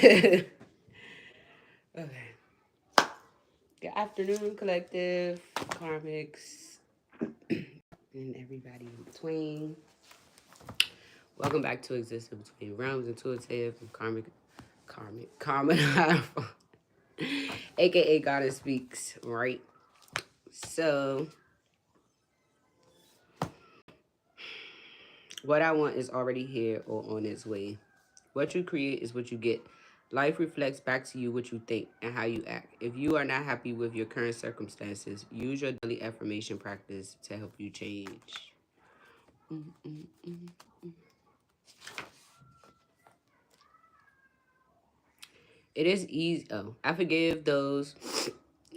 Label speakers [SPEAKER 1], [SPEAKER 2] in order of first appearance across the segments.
[SPEAKER 1] Okay. Good afternoon, collective, karmics, and everybody in between. Welcome back to Existence Between Realms, Intuitive, and Karmic, Hierophant, aka Goddess Speaks, right? So, what I want is already here or on its way. What you create is what you get. Life reflects back to you what you think and how you act. If you are not happy with your current circumstances, use your daily affirmation practice to help you change. It is easy. Oh, I forgive those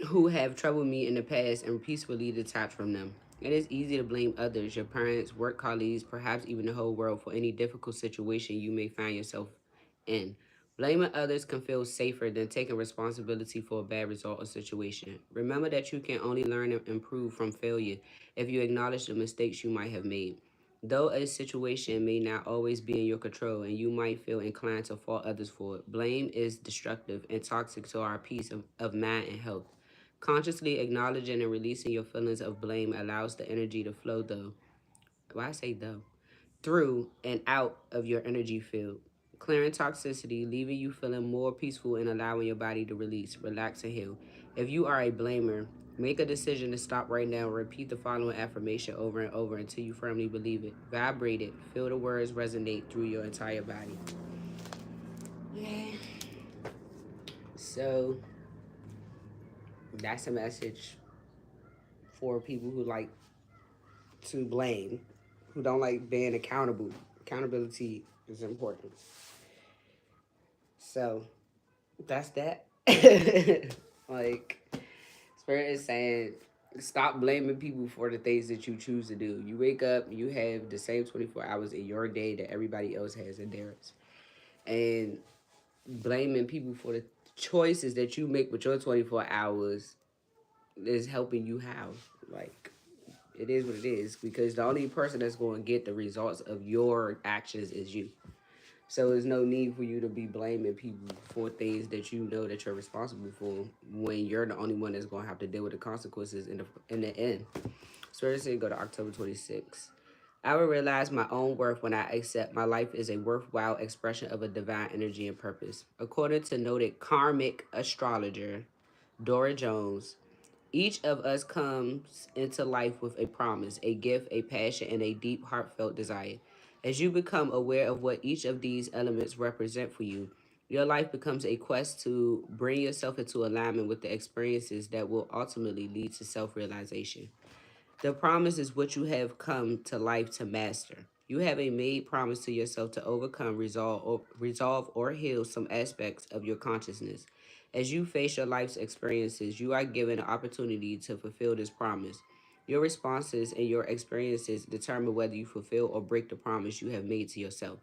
[SPEAKER 1] who have troubled me in the past and peacefully detach from them. It is easy to blame others, your parents, work colleagues, perhaps even the whole world for any difficult situation you may find yourself in. Blaming others can feel safer than taking responsibility for a bad result or situation. Remember that you can only learn and improve from failure if you acknowledge the mistakes you might have made. Though a situation may not always be in your control and you might feel inclined to fault others for it, blame is destructive and toxic to our peace of mind and health. Consciously acknowledging and releasing your feelings of blame allows the energy to flow why I say though? Through and out of your energy field, clearing toxicity, leaving you feeling more peaceful and allowing your body to release, relax, and heal. If you are a blamer, make a decision to stop right now and repeat the following affirmation over and over until you firmly believe it. Vibrate it. Feel the words resonate through your entire body. Yeah. So that's a message for people who like to blame, who don't like being accountable. Accountability is important. So that's that. Like, Spirit is saying, stop blaming people for the things that you choose to do. You wake up, you have the same 24 hours in your day that everybody else has in theirs. And blaming people for the choices that you make with your 24 hours is helping you how? Like, it is what it is, because the only person that's going to get the results of your actions is you. So there's no need for you to be blaming people for things that you know that you're responsible for when you're the only one that's going to have to deal with the consequences in the end. So let's say go to October 26th. I will realize my own worth when I accept my life is a worthwhile expression of a divine energy and purpose. According to noted karmic astrologer Dora Jones, each of us comes into life with a promise, a gift, a passion, and a deep, heartfelt desire. As you become aware of what each of these elements represent for you, your life becomes a quest to bring yourself into alignment with the experiences that will ultimately lead to self realization. The promise is what you have come to life to master. You have a made promise to yourself to overcome, resolve or heal some aspects of your consciousness. As you face your life's experiences, you are given an opportunity to fulfill this promise. Your responses and your experiences determine whether you fulfill or break the promise you have made to yourself.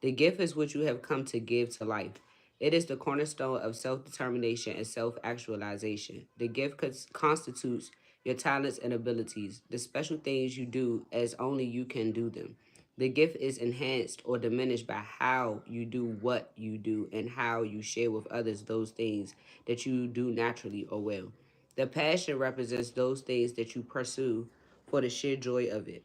[SPEAKER 1] The gift is what you have come to give to life. It is the cornerstone of self determination and self actualization. The gift constitutes your talents and abilities, the special things you do as only you can do them. The gift is enhanced or diminished by how you do what you do and how you share with others those things that you do naturally or well. The passion represents those things that you pursue for the sheer joy of it.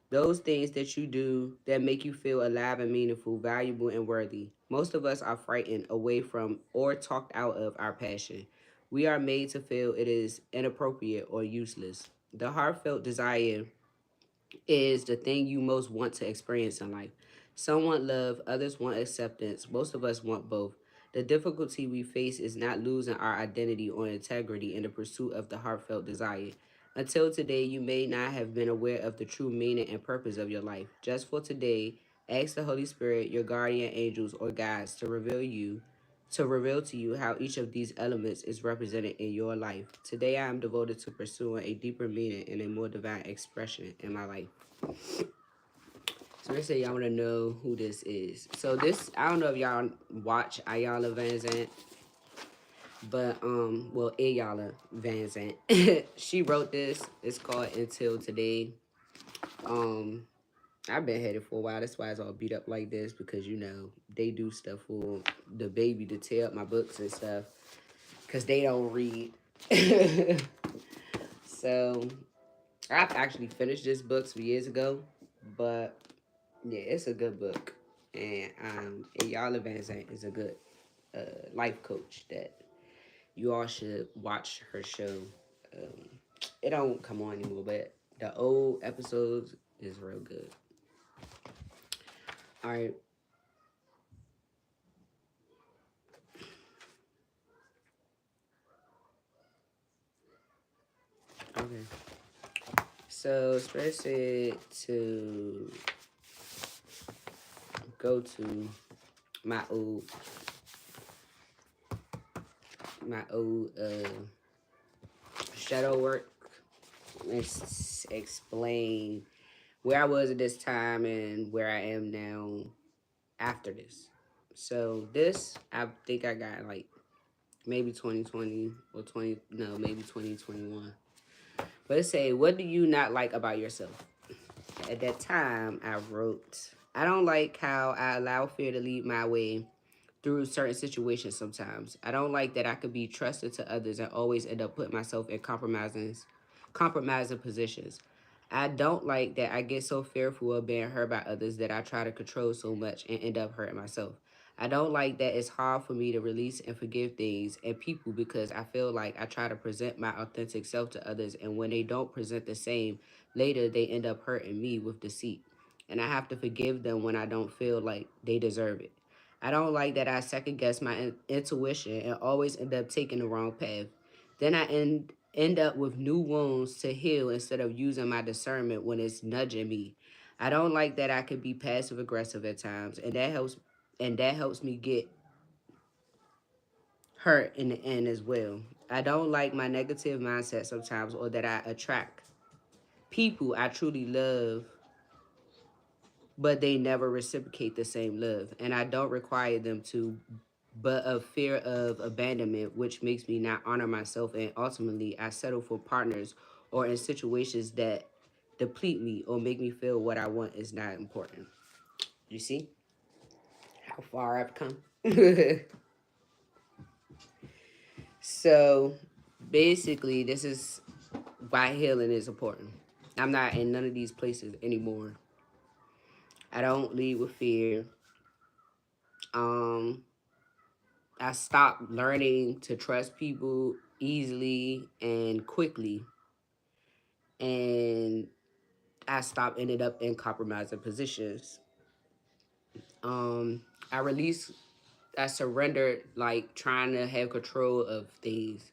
[SPEAKER 1] Those things that you do that make you feel alive and meaningful, valuable and worthy. Most of us are frightened away from or talked out of our passion. We are made to feel it is inappropriate or useless. The heartfelt desire is the thing you most want to experience in life. Some want love, others want acceptance. Most of us want both. The difficulty we face is not losing our identity or integrity in the pursuit of the heartfelt desire. Until today, you may not have been aware of the true meaning and purpose of your life. Just for today, ask the Holy Spirit, your guardian angels, or guides to reveal to you how each of these elements is represented in your life. Today, I am devoted to pursuing a deeper meaning and a more divine expression in my life. So they say y'all want to know who this is. So this, I don't know if y'all watch Ayala Van Zant, but well, Ayala Van Zant. She wrote this. It's called Until Today. Um, I've been headed for a while. That's why it's all beat up like this, because you know they do stuff for the baby to tear up my books and stuff because they don't read. So I've actually finished this book some years ago, but yeah, it's a good book, and y'all Van is a good life coach that you all should watch her show. Um, it don't come on anymore, but the old episodes is real good. All right. Okay. So Spirit said to go to my old my old Shadowwork and explain where I was at this time and where I am now after this. So this, I think I got like maybe 2020 or 20, no, maybe 2021. But it say, what do you not like about yourself? At that time, I wrote, I don't like how I allow fear to lead my way through certain situations sometimes. I don't like that I could be trusted to others and always end up putting myself in compromising positions. I don't like that I get so fearful of being hurt by others that I try to control so much and end up hurting myself. I don't like that it's hard for me to release and forgive things and people because I feel like I try to present my authentic self to others, and when they don't present the same, later they end up hurting me with deceit. And I have to forgive them when I don't feel like they deserve it. I don't like that I second guess my intuition and always end up taking the wrong path. Then I end up with new wounds to heal instead of using my discernment when it's nudging me. I don't like that I can be passive aggressive at times, and that helps me get hurt in the end as well. I don't like my negative mindset sometimes, or that I attract people I truly love but they never reciprocate the same love, and I don't require them to, but of fear of abandonment, which makes me not honor myself, and ultimately I settle for partners or in situations that deplete me or make me feel what I want is not important. You see how far I've come? So basically, this is why healing is important. I'm not in none of these places anymore. I don't lead with fear. Um, I stopped learning to trust people easily and quickly, and I stopped ended up in compromising positions. Um, I released, I surrendered like trying to have control of things,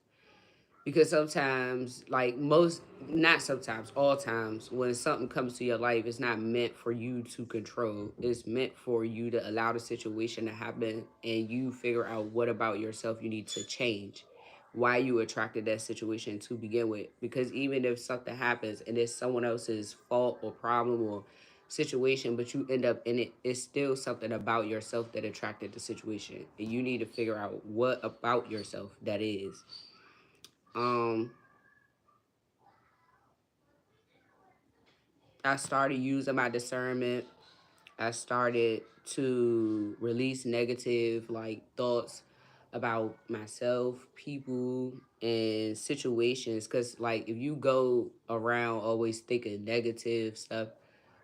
[SPEAKER 1] because sometimes, like most, not sometimes, all times, when something comes to your life, it's not meant for you to control. It's meant for you to allow the situation to happen and you figure out what about yourself you need to change, why you attracted that situation to begin with. Because even if something happens and it's someone else's fault or problem or situation, but you end up in it, it's still something about yourself that attracted the situation, and you need to figure out what about yourself that is. um I started using my discernment. I started to release negative like thoughts about myself, people, and situations. Cause like if you go around always thinking negative stuff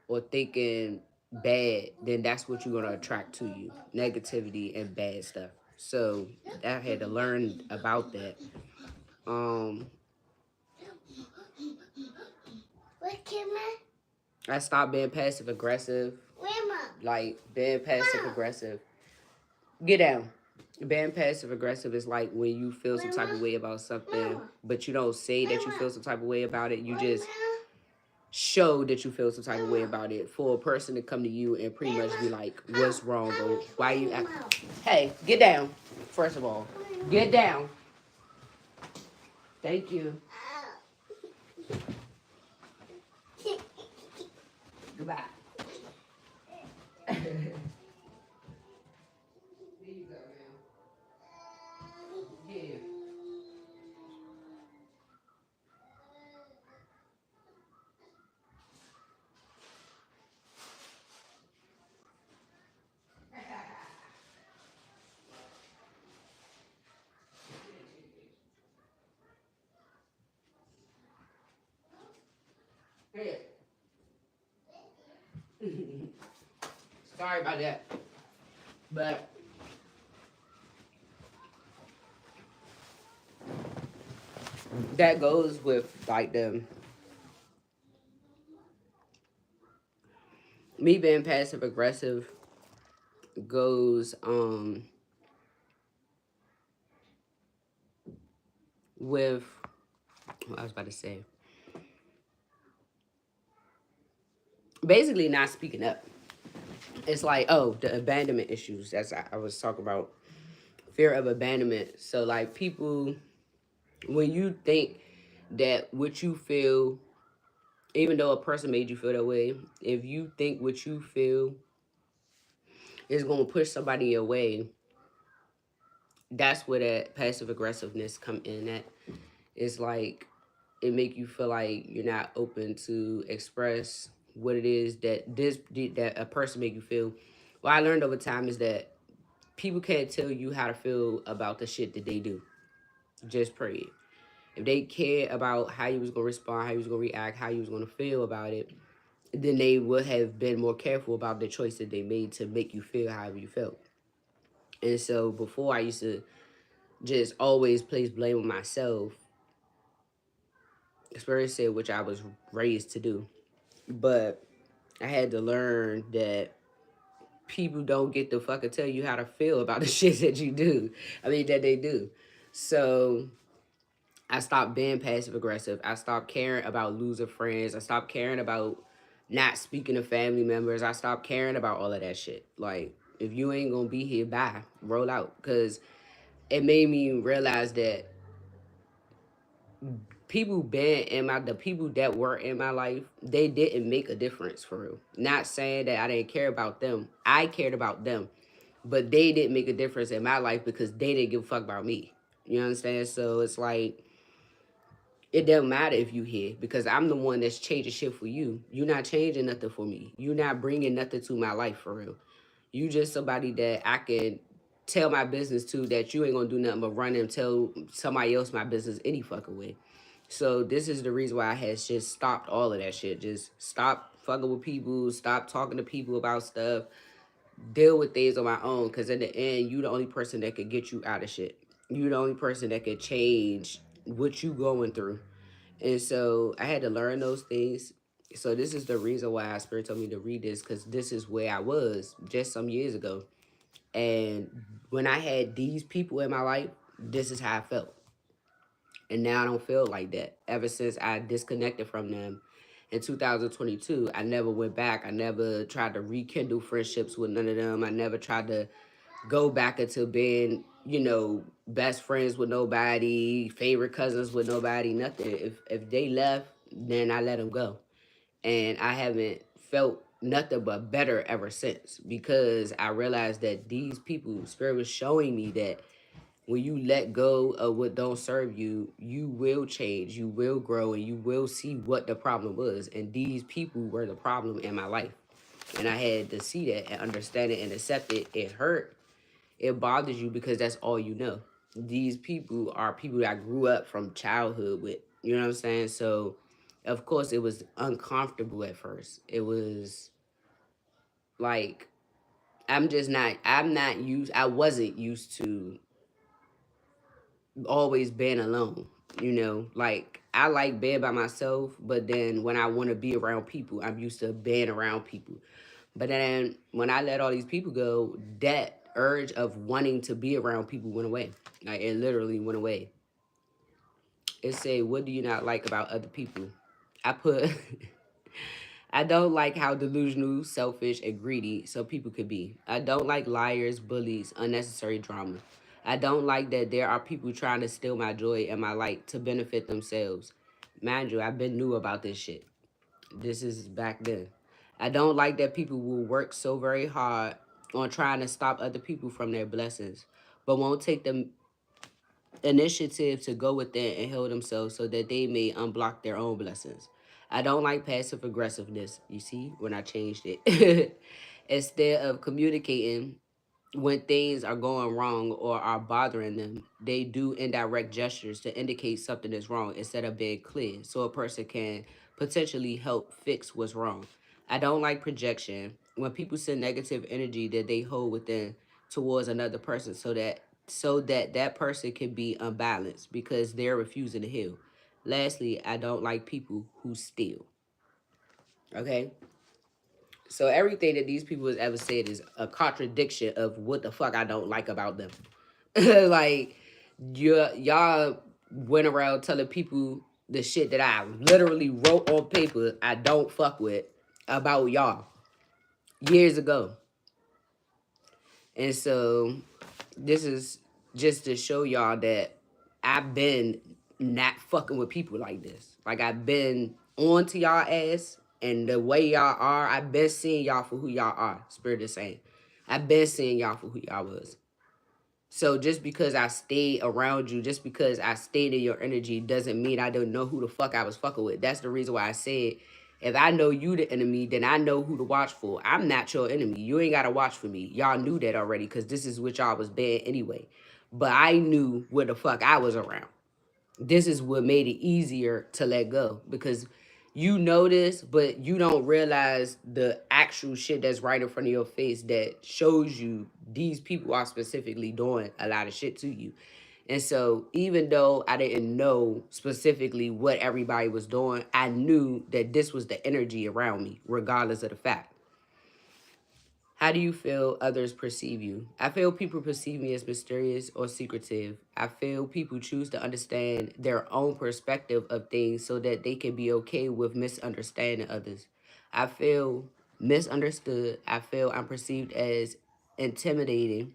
[SPEAKER 1] or thinking bad, then that's what you're gonna attract to you. Negativity and bad stuff. So I had to learn about that. Um what camera? I stopped being passive aggressive. Grandma. Like being passive aggressive. Get down. Being passive aggressive is like when you feel some type of way about something, but you don't say that you feel some type of way about it. You just show that you feel some type of way about it for a person to come to you and pretty much be like, what's wrong, or why you act. Hey, get down. First of all, get down. Thank you. Goodbye. There you go, man. Yeah. Sorry about that. But that goes with like the me being passive aggressive goes with what I was about to say. Basically not speaking up. It's like, oh, the abandonment issues. That's I was talking about fear of abandonment. So like people when you think that what you feel, even though a person made you feel that way, if you think what you feel is gonna push somebody away, that's where that passive aggressiveness come in at. It's like it make you feel like you're not open to express what it is that that a person make you feel. What I learned over time is that people can't tell you how to feel about the shit that they do. Just pray it. If they care about how you was gonna respond, how you was gonna react, how you was gonna feel about it, then they would have been more careful about the choice that they made to make you feel however you felt. And so before I used to just always place blame on myself, experience it, which I was raised to do. But I had to learn that people don't get to fucking tell you how to feel about the shit that you do. I mean that they do. So I stopped being passive aggressive. I stopped caring about losing friends. I stopped caring about not speaking to family members. I stopped caring about all of that shit. Like, if you ain't gonna be here, bye. Roll out. Cause it made me realize that people been in my the people that were in my life, they didn't make a difference for real. Not saying that I didn't care about them. I cared about them. But they didn't make a difference in my life because they didn't give a fuck about me. You understand? So it's like it doesn't matter if you here because I'm the one that's changing shit for you. You're not changing nothing for me. You're not bringing nothing to my life for real. You just somebody that I can tell my business to that you ain't gonna do nothing but run and tell somebody else my business any fucking way. So this is the reason why I had just stopped all of that shit. Just stop fucking with people, stop talking to people about stuff, deal with things on my own. Cause in the end, you the only person that could get you out of shit. You the only person that could change what you going through. And so I had to learn those things. So this is the reason why Spirit told me to read this, because this is where I was just some years ago. And when I had these people in my life, this is how I felt. And now I don't feel like that. Ever since I disconnected from them in 2022, I never went back. I never tried to rekindle friendships with none of them. I never tried to go back into being, best friends with nobody, favorite cousins with nobody, nothing. If they left, then I let them go. And I haven't felt nothing but better ever since because I realized that these people, Spirit was showing me that when you let go of what don't serve you, you will change, you will grow, and you will see what the problem was. And these people were the problem in my life. And I had to see that and understand it and accept it. It hurt. It bothers you because that's all you know. These people are people that I grew up from childhood with. You know what I'm saying? So, of course, it was uncomfortable at first. It was like, I wasn't used to always being alone. Like I like being by myself, but then when I want to be around people, I'm used to being around people. But then when I let all these people go, that urge of wanting to be around people went away. Like it literally went away. It said, "What do you not like about other people?" I put, I don't like how delusional, selfish, and greedy some people could be. I don't like liars, bullies, unnecessary drama. I don't like that there are people trying to steal my joy and my light to benefit themselves. Mind you, I've been new about this shit. This is back then. I don't like that people will work so very hard on trying to stop other people from their blessings, but won't take the initiative to go within and heal themselves so that they may unblock their own blessings. I don't like passive aggressiveness. You see, when I changed it. Instead of communicating when things are going wrong or are bothering them, they do indirect gestures to indicate something is wrong instead of being clear so a person can potentially help fix what's wrong. I don't like projection. When people send negative energy that they hold within towards another person so that that person can be unbalanced because they're refusing to heal. Lastly, I don't like people who steal. Okay? So everything that these people has ever said is a contradiction of what the fuck I don't like about them. Like y'all went around telling people the shit that I literally wrote on paper I don't fuck with about y'all years ago. And so this is just to show y'all that I've been not fucking with people like this. Like I've been on to y'all ass and the way y'all are, I've been seeing y'all for who y'all are. Spirit is saying. I've been seeing y'all for who y'all was. So just because I stayed around you, just because I stayed in your energy doesn't mean I don't know who the fuck I was fucking with. That's the reason why I said if I know you the enemy, then I know who to watch for. I'm not your enemy. You ain't gotta watch for me. Y'all knew that already because this is what y'all was bad anyway. But I knew where the fuck I was around. This is what made it easier to let go because you know this, but you don't realize the actual shit that's right in front of your face that shows you these people are specifically doing a lot of shit to you. And so, even though I didn't know specifically what everybody was doing, I knew that this was the energy around me, regardless of the fact. How do you feel others perceive you? I feel people perceive me as mysterious or secretive. I feel people choose to understand their own perspective of things so that they can be okay with misunderstanding others. I feel misunderstood. I feel I'm perceived as intimidating,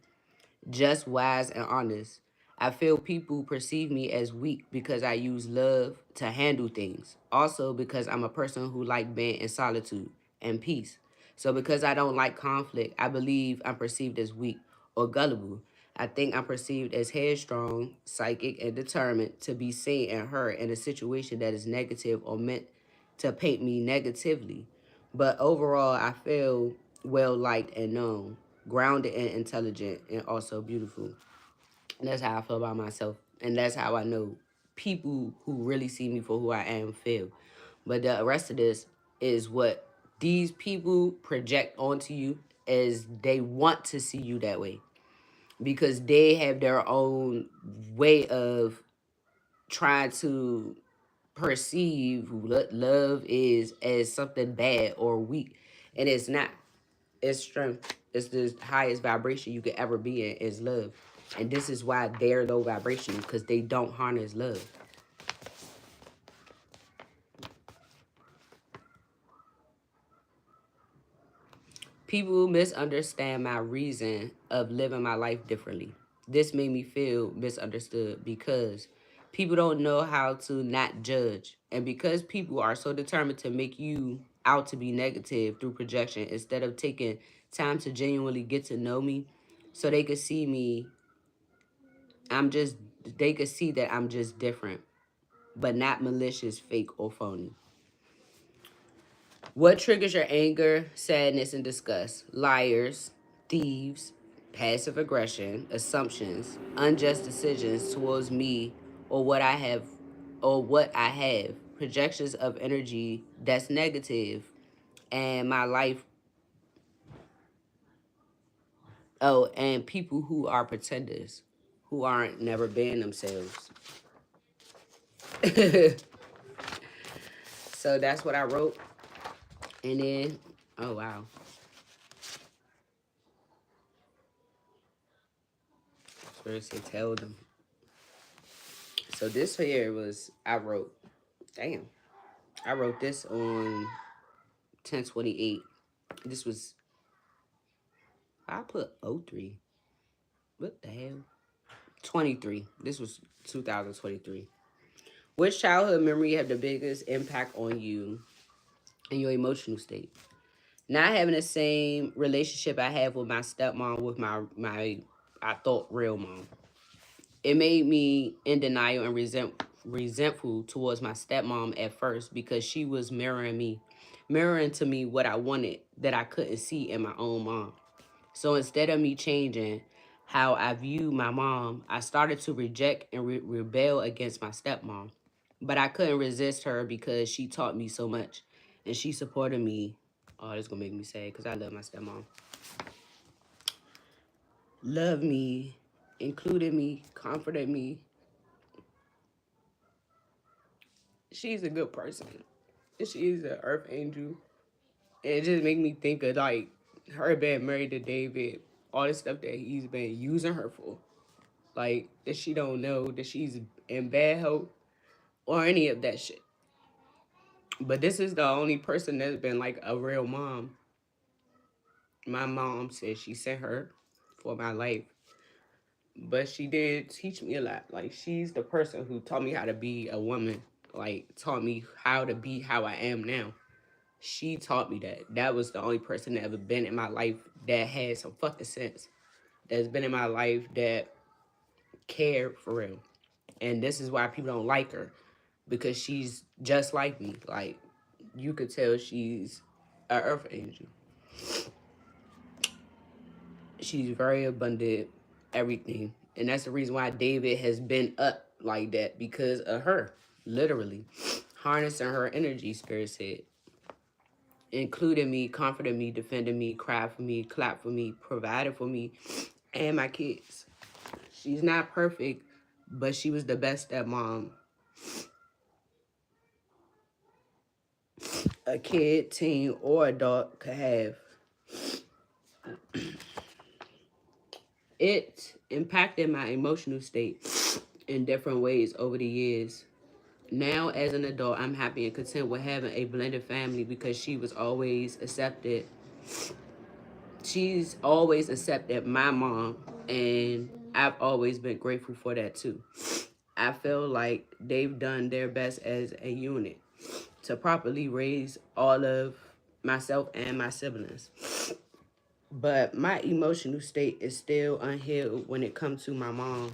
[SPEAKER 1] just, wise, and honest. I feel people perceive me as weak because I use love to handle things. Also because I'm a person who like being in solitude and peace. So because I don't like conflict, I believe I'm perceived as weak or gullible. I think I'm perceived as headstrong, psychic, and determined to be seen and heard in a situation that is negative or meant to paint me negatively. But overall, I feel well liked and known, grounded and intelligent, and also beautiful. And that's how I feel about myself. And that's how I know people who really see me for who I am feel. But the rest of this is what these people project onto you as they want to see you that way. Because they have their own way of trying to perceive what love is as something bad or weak. And it's not. It's strength. It's the highest vibration you could ever be in is love. And this is why they're low vibration, because they don't harness love. People misunderstand my reason of living my life differently. This made me feel misunderstood because people don't know how to not judge. And because people are so determined to make you out to be negative through projection instead of taking time to genuinely get to know me so they could see me, I'm just, they could see that I'm just different, but not malicious, fake, or phony. What triggers your anger, sadness, and disgust? Liars, thieves, passive aggression, assumptions, unjust decisions towards me or what I have projections of energy that's negative, and my life. Oh, and people who are pretenders, who aren't never being themselves. So that's what I wrote. And then, oh wow. First they tell them. So this here was, I wrote, damn. I wrote this on 10/28. This was, I put '03. What the hell? 23. This was 2023. Which childhood memory had the biggest impact on you and your emotional state? Not having the same relationship I have with my stepmom with my I thought real mom. It made me in denial and resentful towards my stepmom at first because she was mirroring to me what I wanted that I couldn't see in my own mom. So instead of me changing how I view my mom, I started to reject and rebel against my stepmom. But I couldn't resist her because she taught me so much and she supported me Oh, this gonna make me sad because I love my stepmom. Love me, included me, comforted me. She's a good person. She's an earth angel. And it just make me think of like her being married to David, all the stuff that he's been using her for. Like that she don't know that she's in bad health or any of that shit. But this is the only person that's been like a real mom. My mom said she sent her for my life. But she did teach me a lot. Like she's the person who taught me how to be a woman. Like taught me how to be how I am now. She taught me that. That was the only person that ever been in my life that had some fucking sense. That's been in my life that cared for real. And this is why people don't like her. Because she's just like me. Like you could tell she's an earth angel. She's very abundant, everything. And that's the reason why David has been up like that, because of her. Literally. Harnessing her energy, Spirit said. Including me, comforting me, defending me, cried for me, clapped for me, provided for me, and my kids. She's not perfect, but she was the best stepmom a kid, teen, or adult could have. It impacted my emotional state in different ways over the years. Now, as an adult, I'm happy and content with having a blended family because she was always accepted. She's always accepted my mom, and I've always been grateful for that too. I feel like they've done their best as a unit to properly raise all of myself and my siblings. But my emotional state is still unhealed when it comes to my mom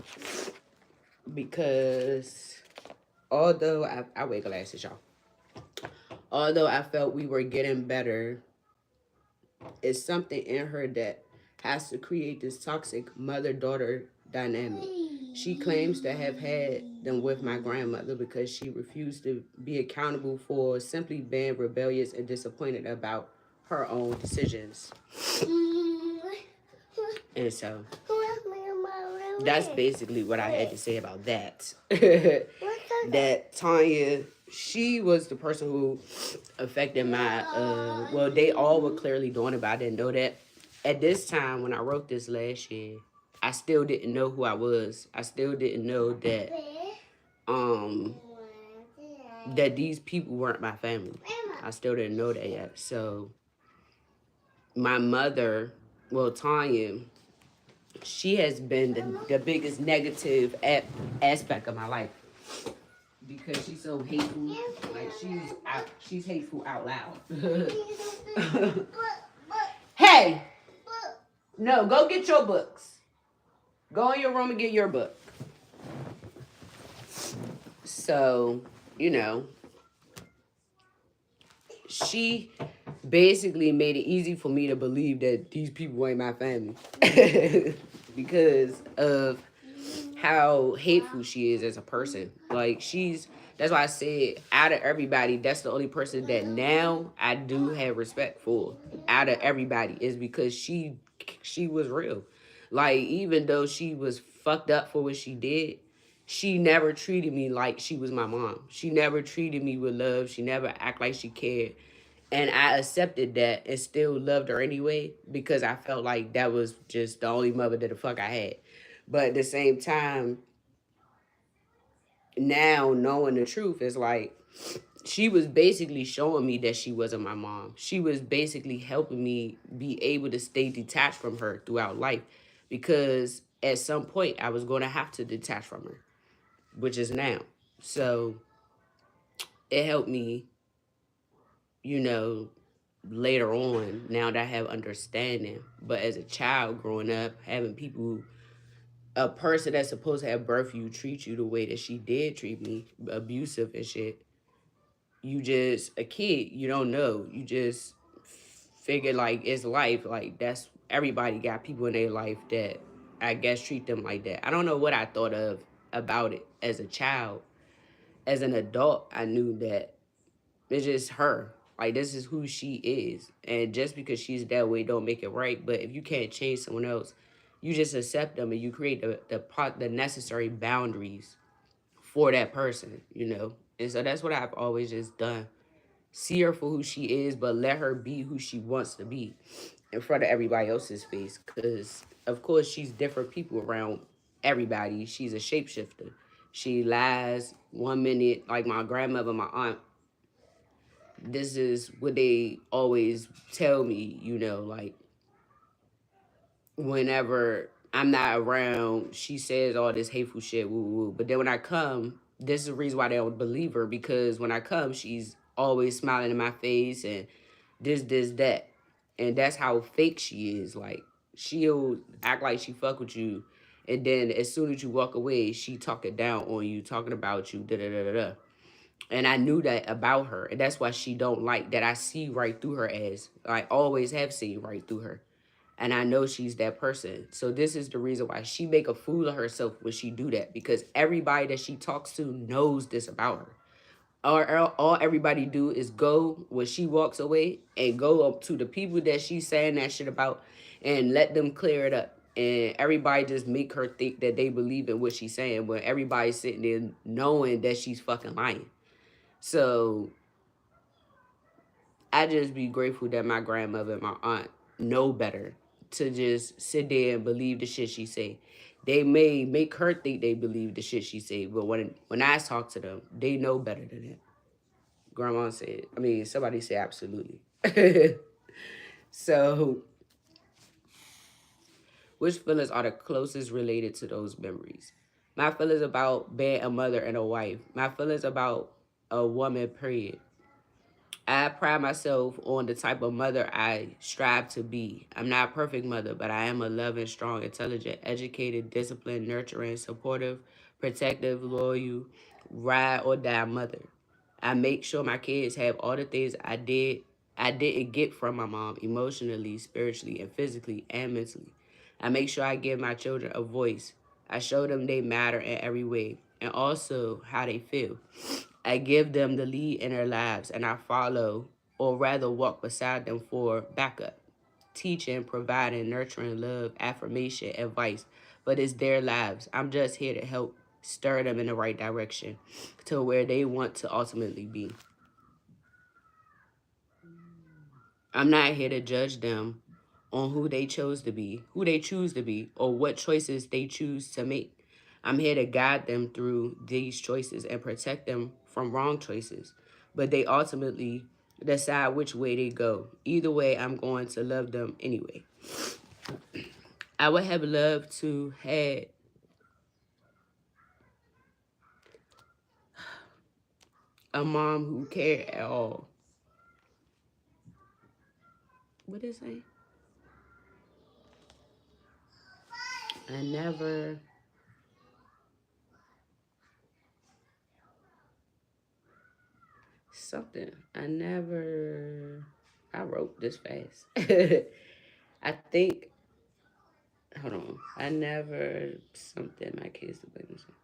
[SPEAKER 1] because although I wear glasses, y'all. Although I felt we were getting better, it's something in her that has to create this toxic mother-daughter dynamic. She claims to have had them with my grandmother because she refused to be accountable for simply being rebellious and disappointed about her own decisions. And so that's basically what I had to say about that. That Tanya, she was the person who affected my, well, they all were clearly doing it, but I didn't know that. At this time, when I wrote this last year, I still didn't know who I was. I still didn't know that, that these people weren't my family. I still didn't know that yet. So, my mother, well, Tanya, she has been the biggest negative aspect of my life because she's so hateful. Like she's hateful out loud. Hey, no, go get your books. Go in your room and get your book. So, you know, she basically made it easy for me to believe that these people ain't my family because of how hateful she is as a person. Like that's why I said out of everybody, that's the only person that now I do have respect for. Out of everybody is because she was real. Like even though she was fucked up for what she did, she never treated me like she was my mom. She never treated me with love. She never act like she cared. And I accepted that and still loved her anyway because I felt like that was just the only mother that the fuck I had. But at the same time, now knowing the truth is like, she was basically showing me that she wasn't my mom. She was basically helping me be able to stay detached from her throughout life because at some point I was going to have to detach from her, which is now. So it helped me, you know, later on, now that I have understanding. But as a child growing up, having people, a person that's supposed to have birthed you treat you the way that she did treat me, abusive and shit, you just, a kid, you don't know. You just figure like it's life. Like that's, everybody got people in their life that I guess treat them like that. I don't know what I thought of about it as a child. As an adult, I knew that it's just her. Like, this is who she is. And just because she's that way don't make it right. But if you can't change someone else, you just accept them and you create the necessary boundaries for that person, you know? And so that's what I've always just done. See her for who she is, but let her be who she wants to be in front of everybody else's face. Because, of course, she's different people around everybody. She's a shapeshifter. She lies 1 minute, like my grandmother, my aunt. This is what they always tell me, you know, like whenever I'm not around, she says all this hateful shit, woo woo. But then when I come, this is the reason why they don't believe her, because when I come, she's always smiling in my face and this, that. And that's how fake she is. Like, she'll act like she fuck with you. And then as soon as you walk away, she talking down on you, talking about you, da da da da da. And I knew that about her. And that's why she don't like that I see right through her as. I always have seen right through her. And I know she's that person. So this is the reason why she make a fool of herself when she do that. Because everybody that she talks to knows this about her. All everybody do is go when she walks away and go up to the people that she's saying that shit about and let them clear it up. And everybody just make her think that they believe in what she's saying, when everybody's sitting there knowing that she's fucking lying. So I just be grateful that my grandmother and my aunt know better to just sit there and believe the shit she say. They may make her think they believe the shit she say, but when I talk to them, they know better than that. Grandma said, I mean, somebody said absolutely. So, which feelings are the closest related to those memories? My feelings about being a mother and a wife. My feelings about a woman, period. I pride myself on the type of mother I strive to be. I'm not a perfect mother, but I am a loving, strong, intelligent, educated, disciplined, nurturing, supportive, protective, loyal, ride or die mother. I make sure my kids have all the things I didn't get from my mom, emotionally, spiritually, and physically and mentally. I make sure I give my children a voice. I show them they matter in every way and also how they feel. I give them the lead in their lives and I follow, or rather walk beside them for backup, teaching, providing, nurturing, love, affirmation, advice. But it's their lives. I'm just here to help stir them in the right direction to where they want to ultimately be. I'm not here to judge them on who they chose to be, who they choose to be, or what choices they choose to make. I'm here to guide them through these choices and protect them from wrong choices. But they ultimately decide which way they go. Either way, I'm going to love them anyway. I would have loved to had a mom who cared at all. What is it? I never something. I wrote this fast. I think, hold on. I never something my kids to blame themselves.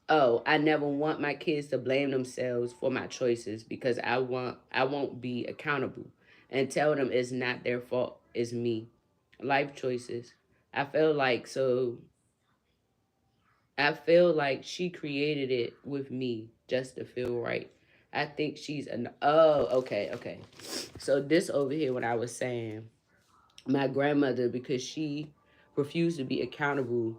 [SPEAKER 1] Oh, I never want my kids to blame themselves for my choices because I won't be accountable and tell them it's not their fault, it's me. Life choices. I feel like so I feel like she created it with me just to feel right. I think she's an okay. So this over here when I was saying my grandmother, because she refused to be accountable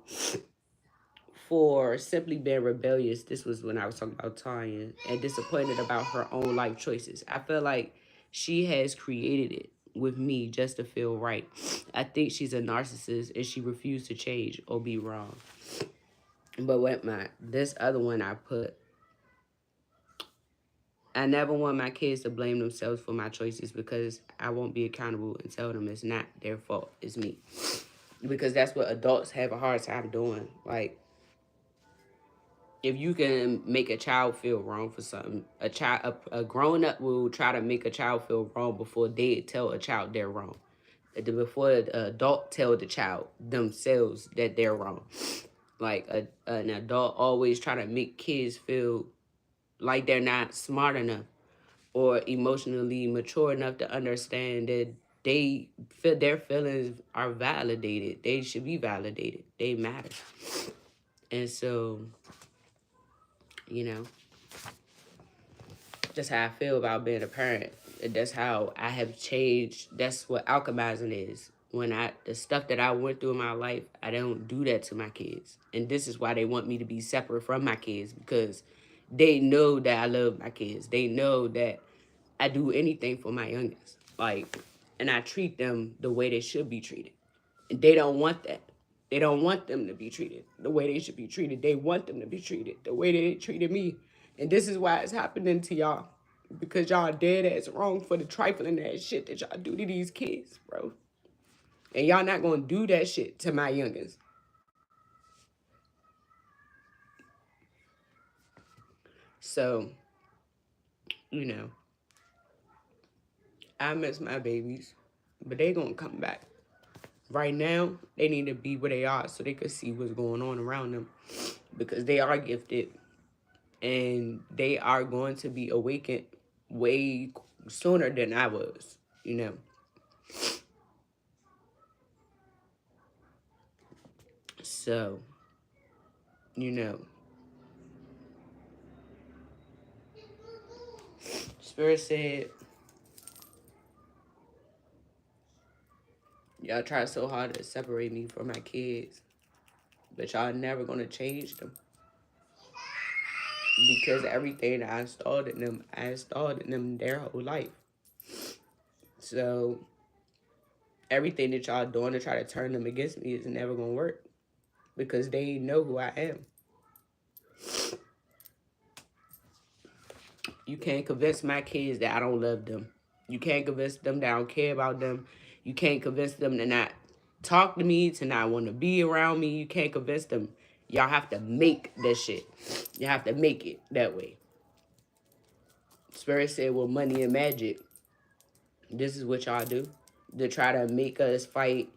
[SPEAKER 1] for simply being rebellious. This was when I was talking about Tanya and disappointed about her own life choices. I feel like she has created it with me just to feel right. I think she's a narcissist and she refused to change or be wrong. But with this other one I put, I never want my kids to blame themselves for my choices because I won't be accountable and tell them it's not their fault, it's me. Because that's what adults have a hard time doing. Like, if you can make a child feel wrong for something, a grown up will try to make a child feel wrong before they tell a child they're wrong. Before the adult tell the child themselves that they're wrong. Like an adult always try to make kids feel like they're not smart enough or emotionally mature enough to understand that they feel their feelings are validated. They should be validated. They matter. And so, you know, that's how I feel about being a parent. That's how I have changed. That's what alchemizing is. When the stuff that I went through in my life, I don't do that to my kids. And this is why they want me to be separate from my kids, because they know that I love my kids. They know that I do anything for my youngest. Like, and I treat them the way they should be treated. And they don't want that. They don't want them to be treated the way they should be treated. They want them to be treated the way they treated me. And this is why it's happening to y'all. Because y'all dead ass wrong for the trifling ass shit that y'all do to these kids, bro. And y'all not gonna do that shit to my youngest. So, you know, I miss my babies, but they gonna come back. Right now, they need to be where they are so they can see what's going on around them, because they are gifted and they are going to be awakened way sooner than I was, you know. So, you know, Spirit said, y'all try so hard to separate me from my kids, but y'all never gonna change them. Because everything that I installed in them their whole life. So everything that y'all doing to try to turn them against me is never gonna work, because they know who I am. You can't convince my kids that I don't love them. You can't convince them that I don't care about them. You can't convince them to not talk to me, to not want to be around me. You can't convince them. Y'all have to make that shit. You have to make it that way. Spirit said, well, money and magic, this is what y'all do to try to make us fight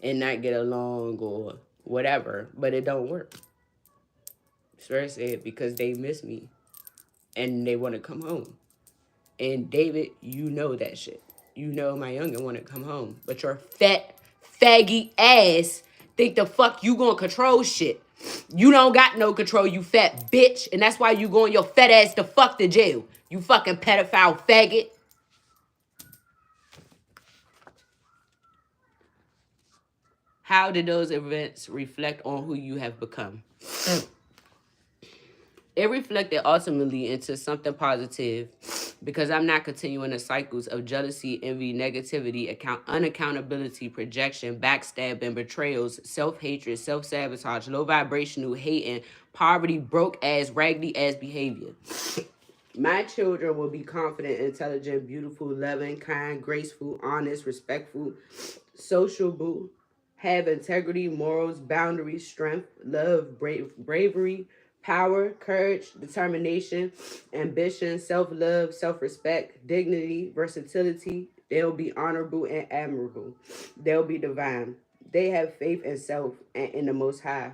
[SPEAKER 1] and not get along or whatever, but it don't work. Spirit said, because they miss me and they want to come home. And David, you know that shit. You know my youngin' want to come home, but your fat, faggy ass think the fuck you gonna control shit. You don't got no control, you fat bitch, and that's why you going your fat ass to fuck the jail. You fucking pedophile faggot. How did those events reflect on who you have become? It reflected ultimately into something positive, because I'm not continuing the cycles of jealousy, envy, negativity, unaccountability, projection, backstabbing, betrayals, self-hatred, self-sabotage, low vibrational hating, poverty, broke ass, raggedy ass behavior. My children will be confident, intelligent, beautiful, loving, kind, graceful, honest, respectful, sociable, have integrity, morals, boundaries, strength, love, bravery, power, courage, determination, ambition, self-love, self-respect, dignity, versatility. They'll be honorable and admirable. They'll be divine. They have faith in self and in the Most High.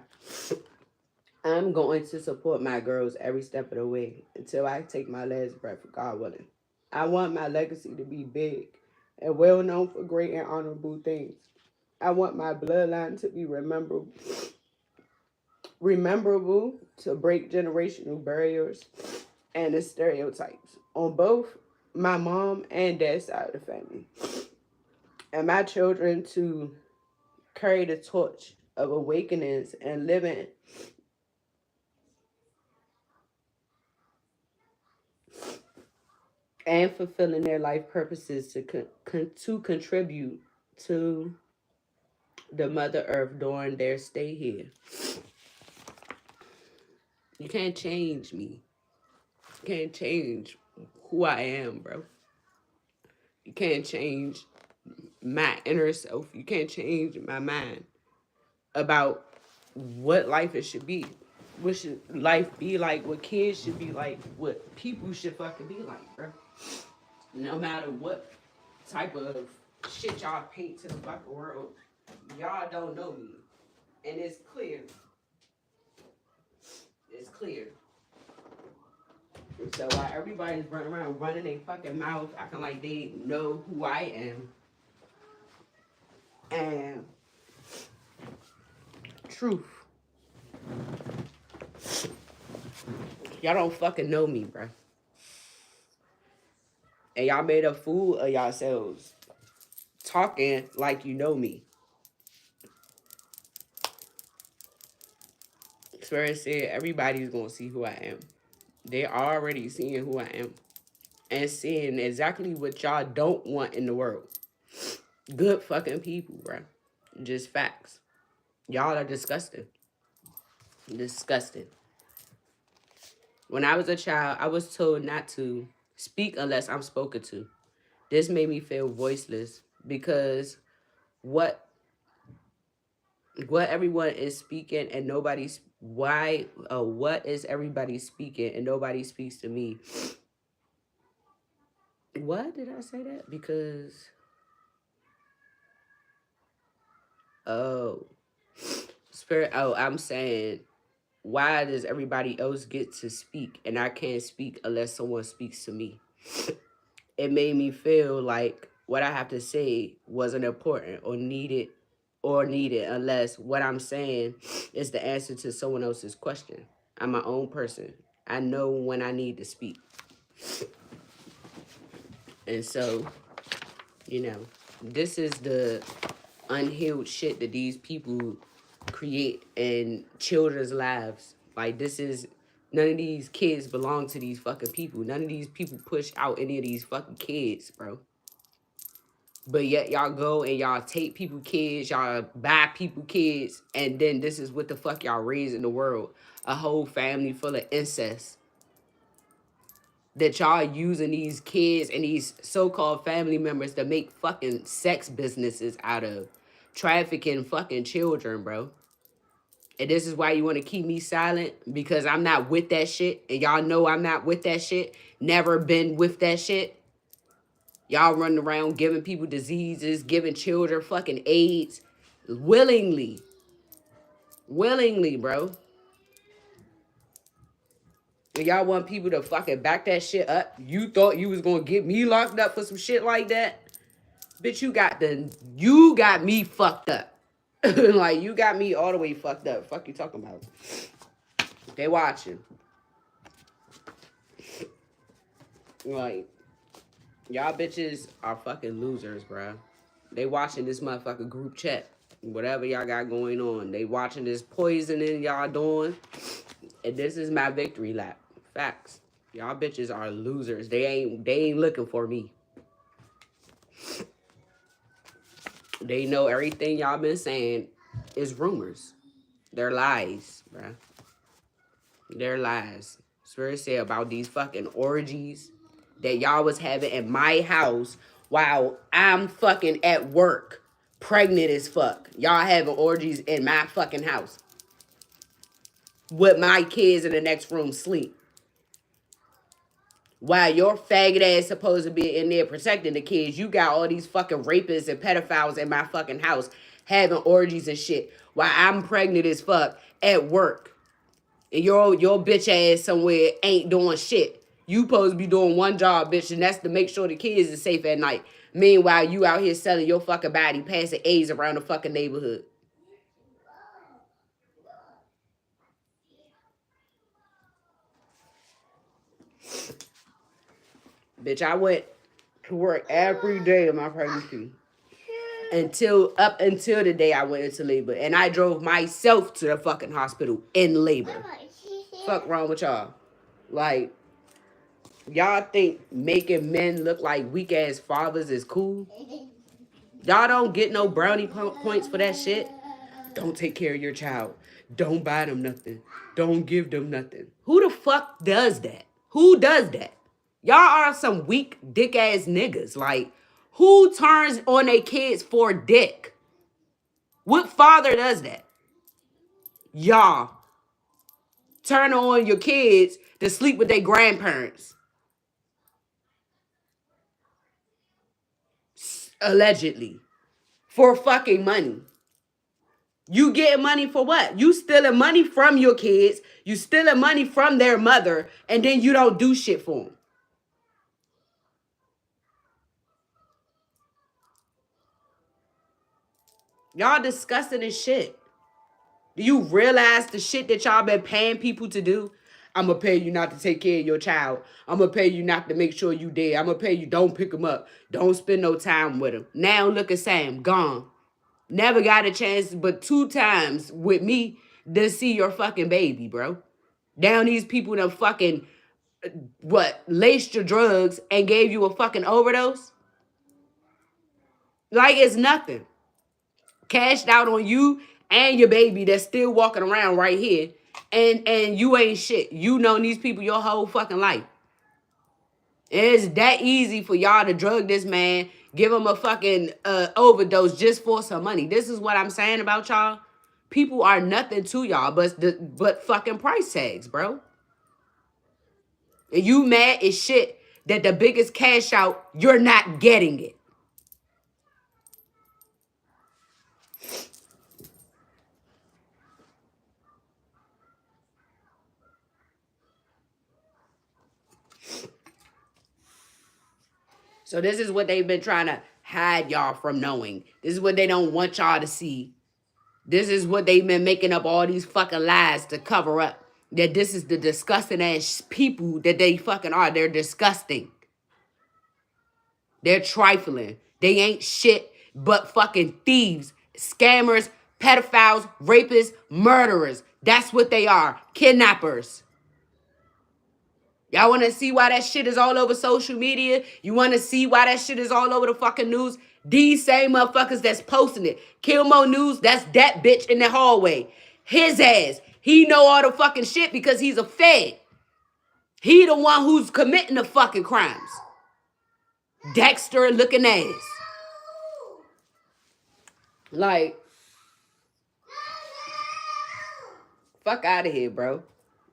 [SPEAKER 1] I'm going to support my girls every step of the way until I take my last breath, God willing. I want my legacy to be big and well known for great and honorable things. I want my bloodline to be rememberable, to break generational barriers and the stereotypes on both my mom and dad's side of the family. And my children to carry the torch of awakenings and living and fulfilling their life purposes to contribute to the Mother Earth during their stay here. You can't change me. You can't change who I am, bro. You can't change my inner self. You can't change my mind about what life it should be. What should life be like? What kids should be like? What people should fucking be like, bro. No matter what type of shit y'all paint to the fucking world, y'all don't know me. And it's clear. It's clear. So while everybody's running around running their fucking mouth, acting like they know who I am, and truth, y'all don't fucking know me, bro. And y'all made a fool of yourselves, talking like you know me. Spirit said everybody's gonna see who I am. They're already seeing who I am. And seeing exactly what y'all don't want in the world. Good fucking people, bro. Just facts. Y'all are disgusting. Disgusting. When I was a child, I was told not to speak unless I'm spoken to. This made me feel voiceless because what everyone is speaking and nobody's what is everybody speaking and nobody speaks to me. Why did I say that? Because oh spirit, oh, I'm saying, why does everybody else get to speak and I can't speak unless someone speaks to me? It made me feel like what I have to say wasn't important or needed unless what I'm saying is the answer to someone else's question. I'm my own person. I know when I need to speak. And so, you know, this is the unhealed shit that these people create in children's lives. Like, this is, none of these kids belong to these fucking people. None of these people push out any of these fucking kids, bro. But yet y'all go and y'all take people kids, y'all buy people kids, and then this is what the fuck y'all raise in the world. A whole family full of incest. That y'all using these kids and these so-called family members to make fucking sex businesses out of. Trafficking fucking children, bro. And this is why you want to keep me silent, because I'm not with that shit. And y'all know I'm not with that shit. Never been with that shit. Y'all running around giving people diseases, giving children fucking AIDS. Willingly. Willingly, bro. And y'all want people to fucking back that shit up. You thought you was going to get me locked up for some shit like that? Bitch, you got me fucked up. Like, you got me all the way fucked up. Fuck you talking about? They watching. Like, y'all bitches are fucking losers, bro. They watching this motherfucker group chat. Whatever y'all got going on. They watching this poisoning y'all doing. And this is my victory lap. Facts. Y'all bitches are losers. They ain't looking for me. They know everything y'all been saying is rumors. They're lies, bruh. They're lies. Spirit said about these fucking orgies that y'all was having in my house while I'm fucking at work, pregnant as fuck. Y'all having orgies in my fucking house with my kids in the next room sleep. While your faggot ass supposed to be in there protecting the kids, you got all these fucking rapists and pedophiles in my fucking house having orgies and shit while I'm pregnant as fuck at work. And your bitch ass somewhere ain't doing shit. You supposed to be doing one job, bitch, and that's to make sure the kids is safe at night. Meanwhile, you out here selling your fucking body, passing AIDS around the fucking neighborhood. Bitch, I went to work every day of my pregnancy. Up until the day I went into labor. And I drove myself to the fucking hospital in labor. Fuck wrong with y'all? Like, y'all think making men look like weak ass fathers is cool? Y'all don't get no brownie points for that shit. Don't take care of your child. Don't buy them nothing. Don't give them nothing. Who the fuck does that? Who does that? Y'all are some weak dick ass niggas. Like, who turns on their kids for dick? What father does that? Y'all turn on your kids to sleep with their grandparents. Allegedly. For fucking money. You getting money for what? You stealing money from your kids. You stealing money from their mother. And then you don't do shit for them. Y'all disgusting as shit. Do you realize the shit that y'all been paying people to do? I'm going to pay you not to take care of your child. I'm going to pay you not to make sure you dead. I'm going to pay you don't pick him up. Don't spend no time with him. Now look at Sam. Gone. Never got a chance but 2 times with me to see your fucking baby, bro. Down these people that fucking, laced your drugs and gave you a fucking overdose? Like it's nothing. Cashed out on you and your baby that's still walking around right here. And you ain't shit. You known these people your whole fucking life. It's that easy for y'all to drug this man, give him a fucking overdose just for some money. This is what I'm saying about y'all. People are nothing to y'all but fucking price tags, bro. And you mad as shit that the biggest cash out, you're not getting it. So this is what they've been trying to hide y'all from knowing. This is what they don't want y'all to see. This is what they've been making up all these fucking lies to cover up. That this is the disgusting ass people that they fucking are. They're disgusting. They're trifling. They ain't shit but fucking thieves, scammers, pedophiles, rapists, murderers. That's what they are. Kidnappers. Y'all want to see why that shit is all over social media? You want to see why that shit is all over the fucking news? These same motherfuckers that's posting it. Kilmo News, that's that bitch in the hallway. His ass. He know all the fucking shit because he's a fed. He the one who's committing the fucking crimes. Dexter looking ass. Like, fuck out of here, bro.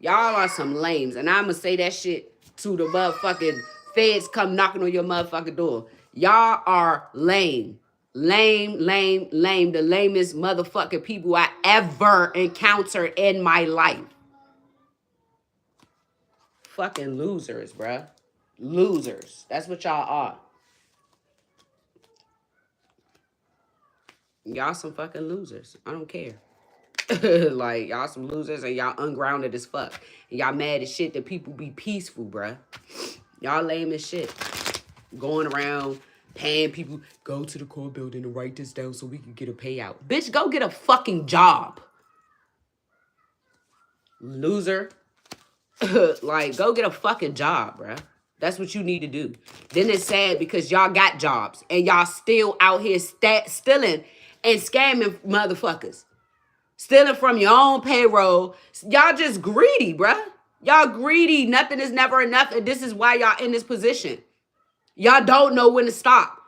[SPEAKER 1] Y'all are some lames. And I'ma say that shit to the motherfucking feds come knocking on your motherfucking door. Y'all are lame. Lame, lame, lame. The lamest motherfucking people I ever encountered in my life. Fucking losers, bruh. Losers. That's what y'all are. Y'all some fucking losers. I don't care. Like, y'all some losers and y'all ungrounded as fuck. And y'all mad as shit that people be peaceful, bruh. Y'all lame as shit. Going around paying people, go to the court building and write this down so we can get a payout. Bitch, go get a fucking job. Loser. Like, go get a fucking job, bruh. That's what you need to do. Then it's sad because y'all got jobs and y'all still out here stealing and scamming motherfuckers. Stealing from your own payroll. Y'all just greedy, bruh. Y'all greedy. Nothing is never enough. And this is why y'all in this position. Y'all don't know when to stop.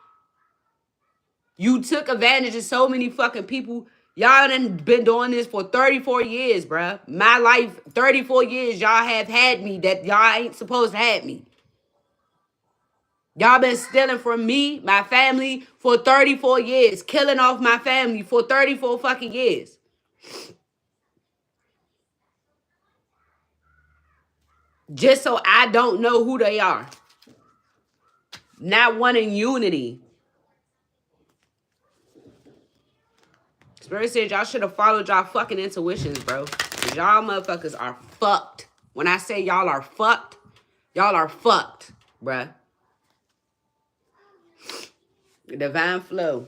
[SPEAKER 1] You took advantage of so many fucking people. Y'all done been doing this for 34 years, bruh. My life, 34 years, y'all have had me that y'all ain't supposed to have me. Y'all been stealing from me, my family, for 34 years. Killing off my family for 34 fucking years. Just so I don't know who they are. Not one in unity. Spirit said y'all should have followed y'all fucking intuitions, bro. Y'all motherfuckers are fucked. When I say y'all are fucked, bruh. Divine flow.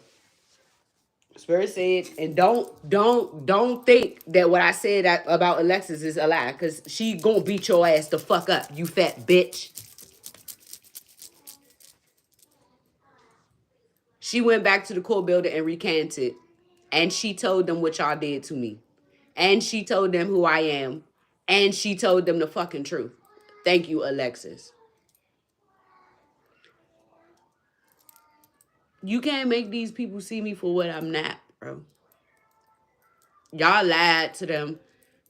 [SPEAKER 1] Spirit said, and don't think that what I said about Alexis is a lie, because she gonna beat your ass the fuck up, you fat bitch. She went back to the court building and recanted, and she told them what y'all did to me, and she told them who I am, and she told them the fucking truth. Thank you, Alexis. You can't make these people see me for what I'm not, bro. Y'all lied to them.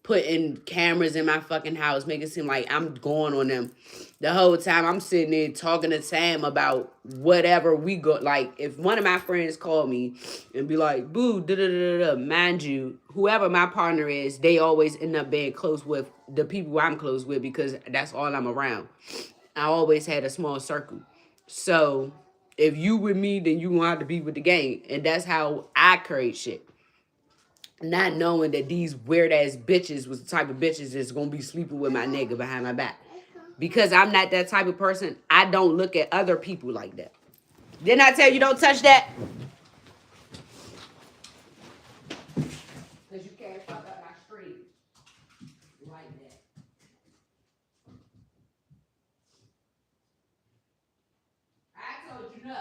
[SPEAKER 1] putting cameras in my fucking house, making it seem like I'm going on them. The whole time I'm sitting there talking to Sam about whatever we go. Like, if one of my friends call me and be like, boo, da da da da, mind you, whoever my partner is, they always end up being close with the people I'm close with because that's all I'm around. I always had a small circle. So if you with me, then you gonna have to be with the gang. And that's how I create shit. Not knowing that these weird ass bitches was the type of bitches that's gonna be sleeping with my nigga behind my back. Because I'm not that type of person, I don't look at other people like that. Didn't I tell you don't touch that? Because you can't fuck up my street like that. I told you no.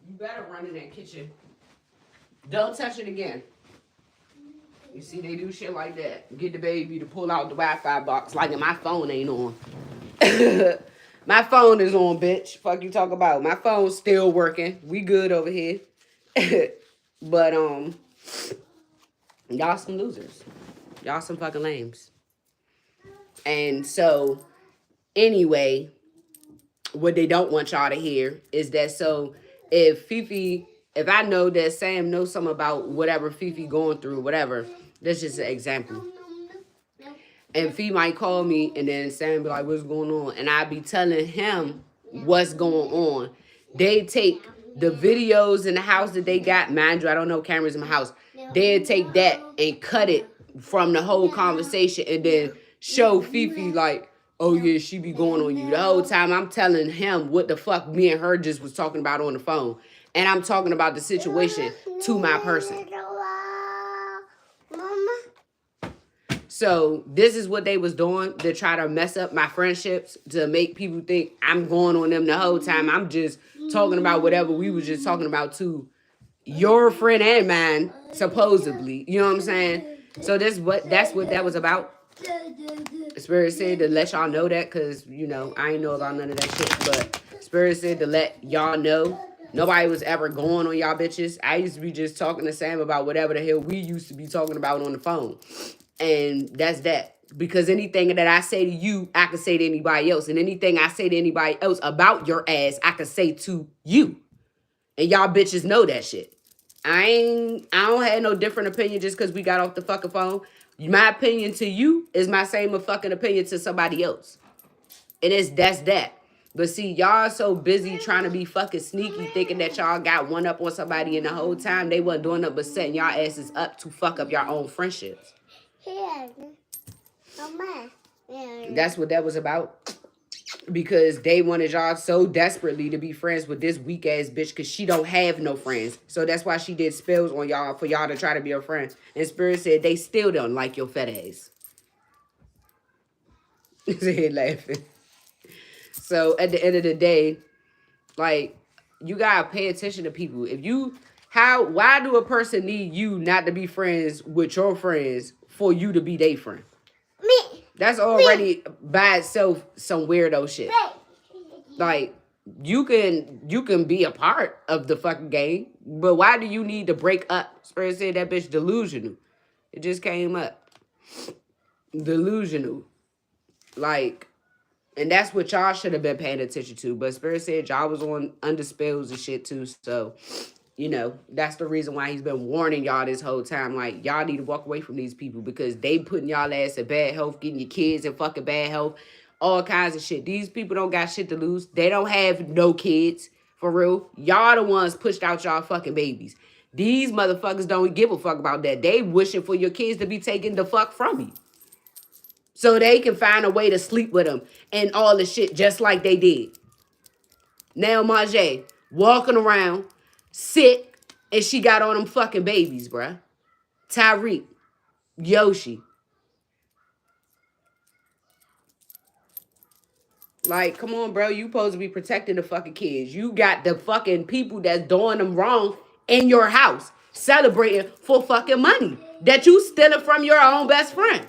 [SPEAKER 1] You better run in that kitchen. Don't touch it again. You see, they do shit like that. Get the baby to pull out the Wi-Fi box like my phone ain't on. My phone is on, bitch. Fuck you talk about. My phone's still working. We good over here. But, y'all some losers. Y'all some fucking lames. And so, anyway, what they don't want y'all to hear is that so if I know that Sam knows something about whatever Fifi going through, whatever, that's just an example. And Fee might call me and then Sam be like, what's going on? And I be telling him what's going on. They take the videos in the house that they got. Mind you, I don't know cameras in my house. They'll take that and cut it from the whole conversation and then show Fifi like, oh yeah, she be going on you. The whole time I'm telling him what the fuck me and her just was talking about on the phone. And I'm talking about the situation to my person. So this is what they was doing to try to mess up my friendships, to make people think I'm going on them the whole time. I'm just talking about whatever we was just talking about to your friend and mine, supposedly. You know what I'm saying? So that's what that was about. Spirit said to let y'all know that because, you know, I ain't know about none of that shit. But Spirit said to let y'all know. Nobody was ever going on y'all bitches. I used to be just talking to Sam about whatever the hell we used to be talking about on the phone. And that's that. Because anything that I say to you, I can say to anybody else. And anything I say to anybody else about your ass, I can say to you. And y'all bitches know that shit. I don't have no different opinion just because we got off the fucking phone. My opinion to you is my same fucking opinion to somebody else. And that's that. But see, y'all so busy trying to be fucking sneaky, thinking that y'all got one up on somebody, and the whole time they wasn't doing nothing but setting y'all asses up to fuck up your own friendships. That's what that was about. Because they wanted y'all so desperately to be friends with this weak ass bitch because she don't have no friends. So that's why she did spells on y'all for y'all to try to be her friend. And Spirit said they still don't like your fat ass. He's laughing. So at the end of the day, like, you gotta pay attention to people. Why do a person need you not to be friends with your friends for you to be their friend? Me. That's already by itself some weirdo shit. Like, you can be a part of the fucking game, but why do you need to break up? Spirit said that bitch delusional. It just came up. Delusional. Like, and that's what y'all should have been paying attention to. But Spirit said y'all was on under spells and shit too. So, you know, that's the reason why he's been warning y'all this whole time. Like, y'all need to walk away from these people because they putting y'all ass in bad health, getting your kids in fucking bad health, all kinds of shit. These people don't got shit to lose. They don't have no kids, for real. Y'all the ones pushed out y'all fucking babies. These motherfuckers don't give a fuck about that. They wishing for your kids to be taken the fuck from you. So they can find a way to sleep with them and all the shit just like they did. Now Marjay walking around, sick, and she got on them fucking babies, bruh. Tyreek, Yoshi. Like, come on, bro. You supposed to be protecting the fucking kids. You got the fucking people that's doing them wrong in your house, celebrating for fucking money that you stealing from your own best friend.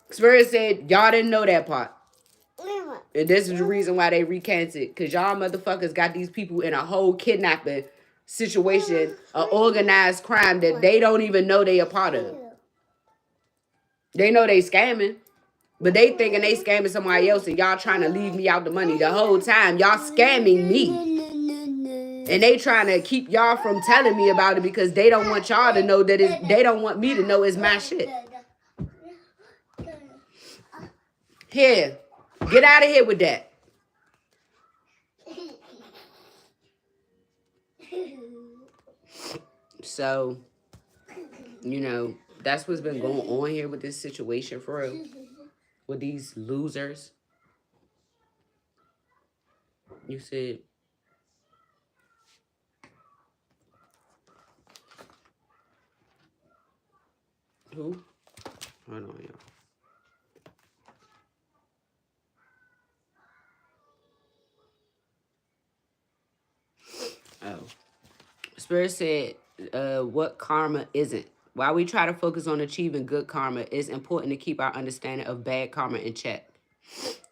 [SPEAKER 1] Spirit said, y'all didn't know that part. And this is the reason why they recanted. Because y'all motherfuckers got these people in a whole kidnapping situation, an organized crime that they don't even know they a part of. They know they scamming, but they thinking they scamming somebody else and y'all trying to leave me out the money. The whole time, y'all scamming me. And they trying to keep y'all from telling me about it because they don't want y'all to know that they don't want me to know it's my shit. Here, get out of here with that. So, you know, that's what's been going on here with this situation for real. With these losers. You said, who? Hold on, y'all. Oh. Spirit said, what karma isn't. While we try to focus on achieving good karma, it's important to keep our understanding of bad karma in check.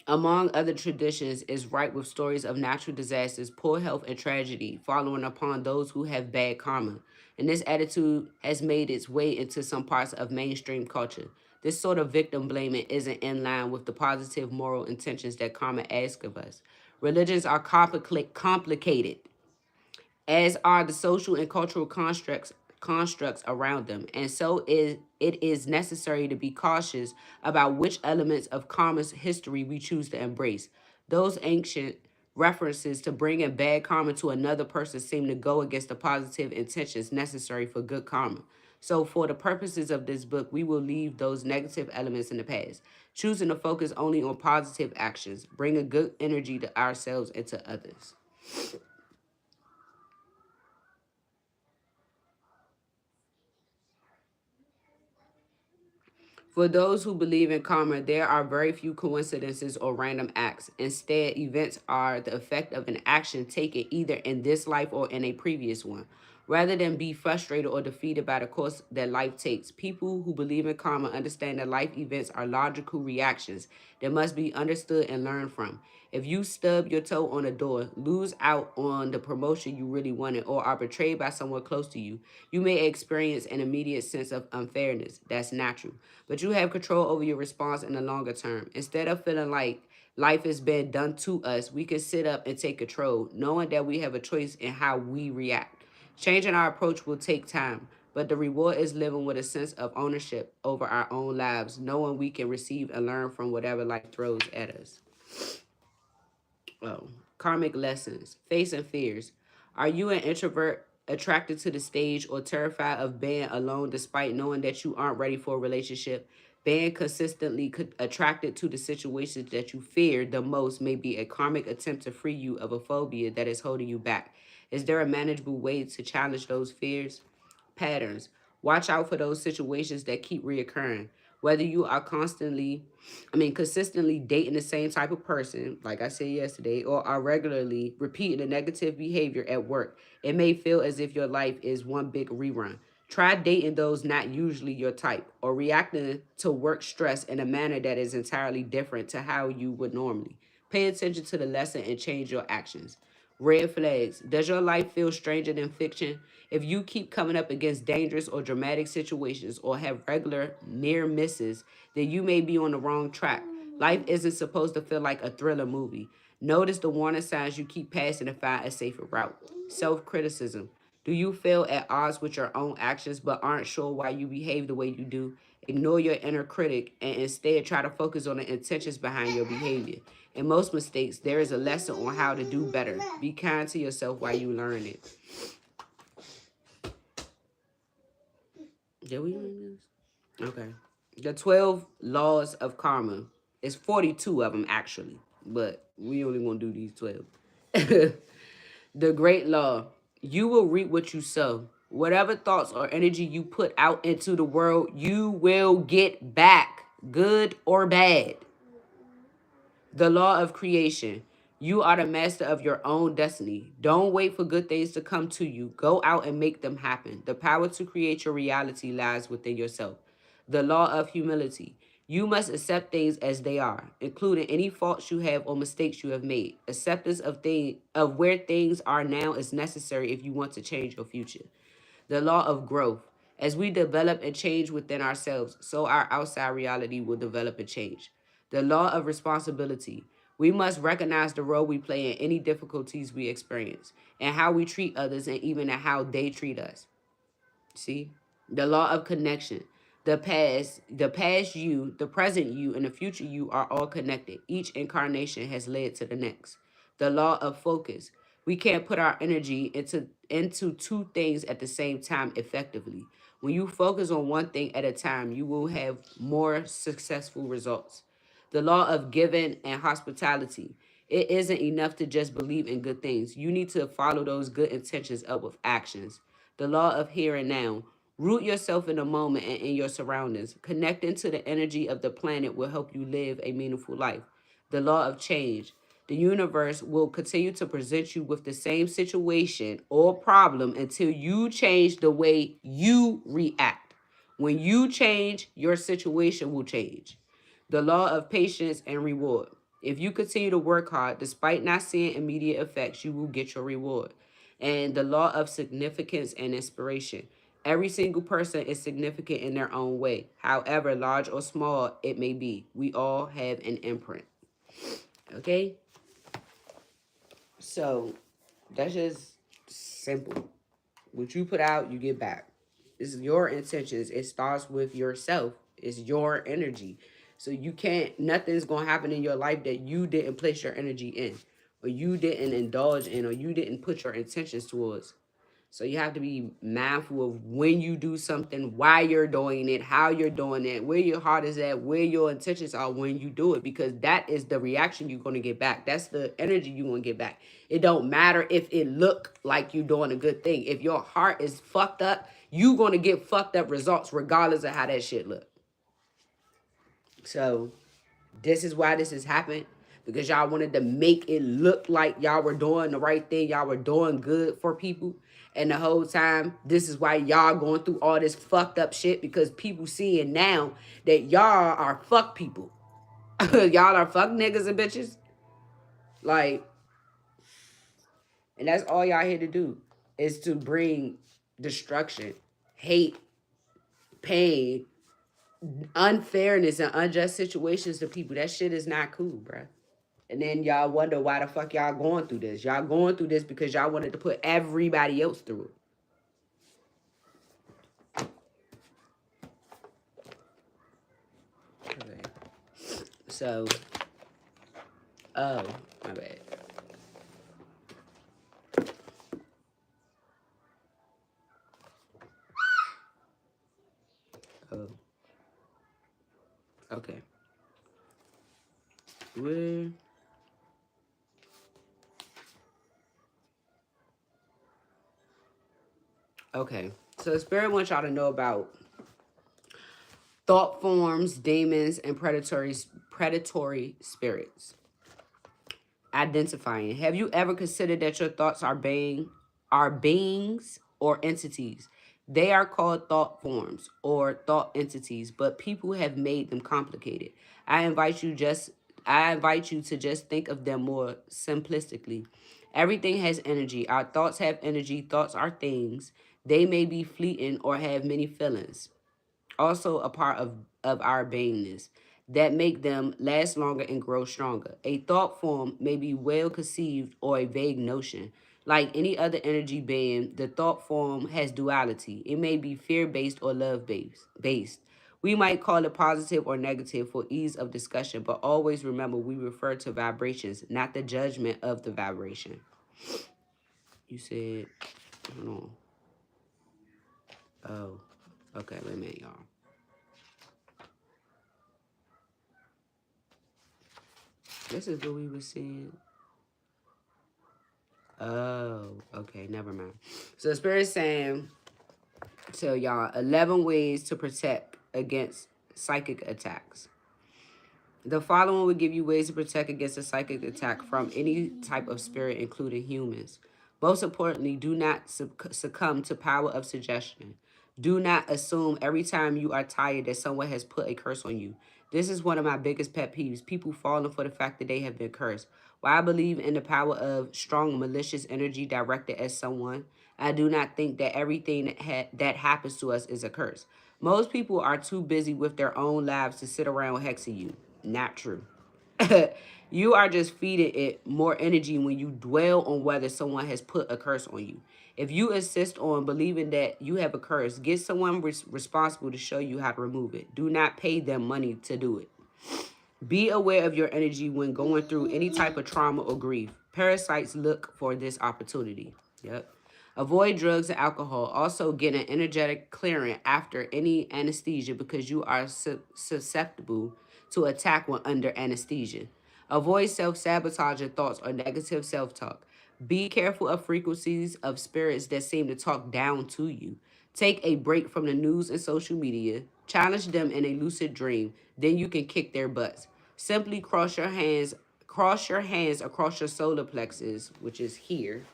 [SPEAKER 1] Among other traditions, is ripe with stories of natural disasters, poor health, and tragedy following upon those who have bad karma. And this attitude has made its way into some parts of mainstream culture. This sort of victim blaming isn't in line with the positive moral intentions that karma asks of us. Religions are complicated, as are the social and cultural constructs around them. And so it is necessary to be cautious about which elements of karma's history we choose to embrace. Those ancient references to bringing bad karma to another person seem to go against the positive intentions necessary for good karma. So, for the purposes of this book, we will leave those negative elements in the past, choosing to focus only on positive actions, bringing good energy to ourselves and to others. For those who believe in karma, there are very few coincidences or random acts. Instead, events are the effect of an action taken either in this life or in a previous one. Rather than be frustrated or defeated by the course that life takes, people who believe in karma understand that life events are logical reactions that must be understood and learned from. If you stub your toe on a door, lose out on the promotion you really wanted, or are betrayed by someone close to you, you may experience an immediate sense of unfairness. That's natural. But you have control over your response in the longer term. Instead of feeling like life has been done to us, we can sit up and take control, knowing that we have a choice in how we react. Changing our approach will take time, but the reward is living with a sense of ownership over our own lives, knowing we can receive and learn from whatever life throws at us. Oh, karmic lessons, facing fears. Are you an introvert attracted to the stage or terrified of being alone despite knowing that you aren't ready for a relationship? Being consistently attracted to the situations that you fear the most may be a karmic attempt to free you of a phobia that is holding you back. Is there a manageable way to challenge those fears? Patterns. Watch out for those situations that keep reoccurring. Whether you are consistently dating the same type of person, like I said yesterday, or are regularly repeating the negative behavior at work, it may feel as if your life is one big rerun. Try dating those not usually your type, or reacting to work stress in a manner that is entirely different to how you would normally. Pay attention to the lesson and change your actions. Red flags. Does your life feel stranger than fiction? If you keep coming up against dangerous or dramatic situations or have regular near misses, then you may be on the wrong track. Life isn't supposed to feel like a thriller movie. Notice the warning signs you keep passing to find a safer route. Self criticism. Do you feel at odds with your own actions but aren't sure why you behave the way you do? Ignore your inner critic and instead try to focus on the intentions behind your behavior. In most mistakes, there is a lesson on how to do better. Be kind to yourself while you learn it. Did we learn this? Okay. The 12 laws of karma. It's 42 of them, actually. But we only want to do these 12. The great law. You will reap what you sow. Whatever thoughts or energy you put out into the world, you will get back, good or bad. The law of creation. You are the master of your own destiny. Don't wait for good things to come to you. Go out and make them happen. The power to create your reality lies within yourself. The law of humility. You must accept things as they are, including any faults you have or mistakes you have made. Acceptance of where things are now is necessary if you want to change your future. The law of growth. As we develop and change within ourselves, so our outside reality will develop and change. The law of responsibility. We must recognize the role we play in any difficulties we experience, and how we treat others, and even in how they treat us. See? The law of connection. The past you, the present you, and the future you are all connected. Each incarnation has led to the next. The law of focus. We can't put our energy into two things at the same time effectively. When you focus on one thing at a time, you will have more successful results. The law of giving and hospitality. It isn't enough to just believe in good things. You need to follow those good intentions up with actions. The law of here and now. Root yourself in the moment and in your surroundings. Connecting to the energy of the planet will help you live a meaningful life. The law of change. The universe will continue to present you with the same situation or problem until you change the way you react. When you change, your situation will change. The law of patience and reward. If you continue to work hard despite not seeing immediate effects, you will get your reward. And the law of significance and inspiration. Every single person is significant in their own way, however large or small it may be. We all have an imprint. Okay? So that's just simple. What you put out, you get back. This is your intentions. It starts with yourself. It's your energy. So you can't, nothing's going to happen in your life that you didn't place your energy in, or you didn't indulge in, or you didn't put your intentions towards. So you have to be mindful of when you do something, why you're doing it, how you're doing it, where your heart is at, where your intentions are when you do it, because that is the reaction you're going to get back. That's the energy you're going to get back. It don't matter if it look like you're doing a good thing. If your heart is fucked up, you're going to get fucked up results regardless of how that shit look. So this is why this has happened. Because y'all wanted to make it look like y'all were doing the right thing. Y'all were doing good for people. And the whole time, this is why y'all going through all this fucked up shit. Because people seeing now that y'all are fuck people. Y'all are fuck niggas and bitches. Like, and that's all y'all here to do. Is to bring destruction, hate, pain, unfairness, and unjust situations to people. That shit is not cool, bruh. And then y'all wonder why the fuck y'all going through this. Y'all going through this because y'all wanted to put everybody else through it. Okay. So, oh, my bad. Oh, okay. Where? Okay. So the spirit wants y'all to know about thought forms, demons, and predatory spirits. Identifying. Have you ever considered that your thoughts are beings or entities? They are called thought forms or thought entities, but people have made them complicated. I invite you just I invite you to just think of them more simplistically. Everything has energy. Our thoughts have energy. Thoughts are things. They may be fleeting or have many feelings, also a part of our beingness, that make them last longer and grow stronger. A thought form may be well conceived or a vague notion. Like any other energy being, the thought form has duality. It may be fear-based or love-based. We might call it positive or negative for ease of discussion, but always remember we refer to vibrations, not the judgment of the vibration. You said, hold on. Oh, okay, wait a minute, y'all. This is what we were seeing. Oh, okay, never mind. So the spirit's saying to y'all 11 ways to protect against psychic attacks. The following will give you ways to protect against a psychic attack from any type of spirit, including humans. Most importantly, do not succumb to power of suggestion. Do not assume every time you are tired that someone has put a curse on you. This is one of my biggest pet peeves. People falling for the fact that they have been cursed. While I believe in the power of strong malicious energy directed at someone, I do not think that everything that happens to us is a curse. Most people are too busy with their own lives to sit around hexing you. Not true. You are just feeding it more energy when you dwell on whether someone has put a curse on you. If you insist on believing that you have a curse, get someone responsible to show you how to remove it. Do not pay them money to do it. Be aware of your energy when going through any type of trauma or grief. Parasites look for this opportunity. Yep. Avoid drugs and alcohol. Also, get an energetic clearing after any anesthesia because you are susceptible to attack when under anesthesia. Avoid self-sabotaging thoughts or negative self-talk. Be careful of frequencies of spirits that seem to talk down to you. Take a break from the news and social media. Challenge them in a lucid dream. Then you can kick their butts. Simply cross your hands across your solar plexus, which is here,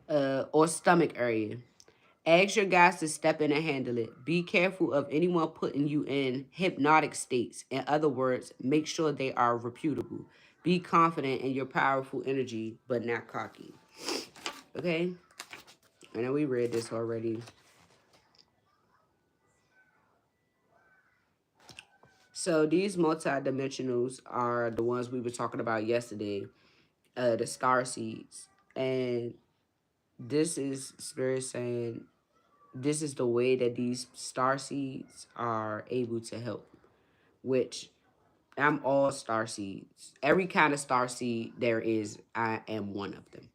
[SPEAKER 1] or stomach area. Ask your guys to step in and handle it. Be careful of anyone putting you in hypnotic states. In other words, make sure they are reputable. Be confident in your powerful energy, but not cocky. Okay? I know we read this already. So these multidimensionals are the ones we were talking about yesterday, the star seeds. And this is Spirit saying this is the way that these star seeds are able to help, which I'm all star seeds. Every kind of star seed there is, I am one of them.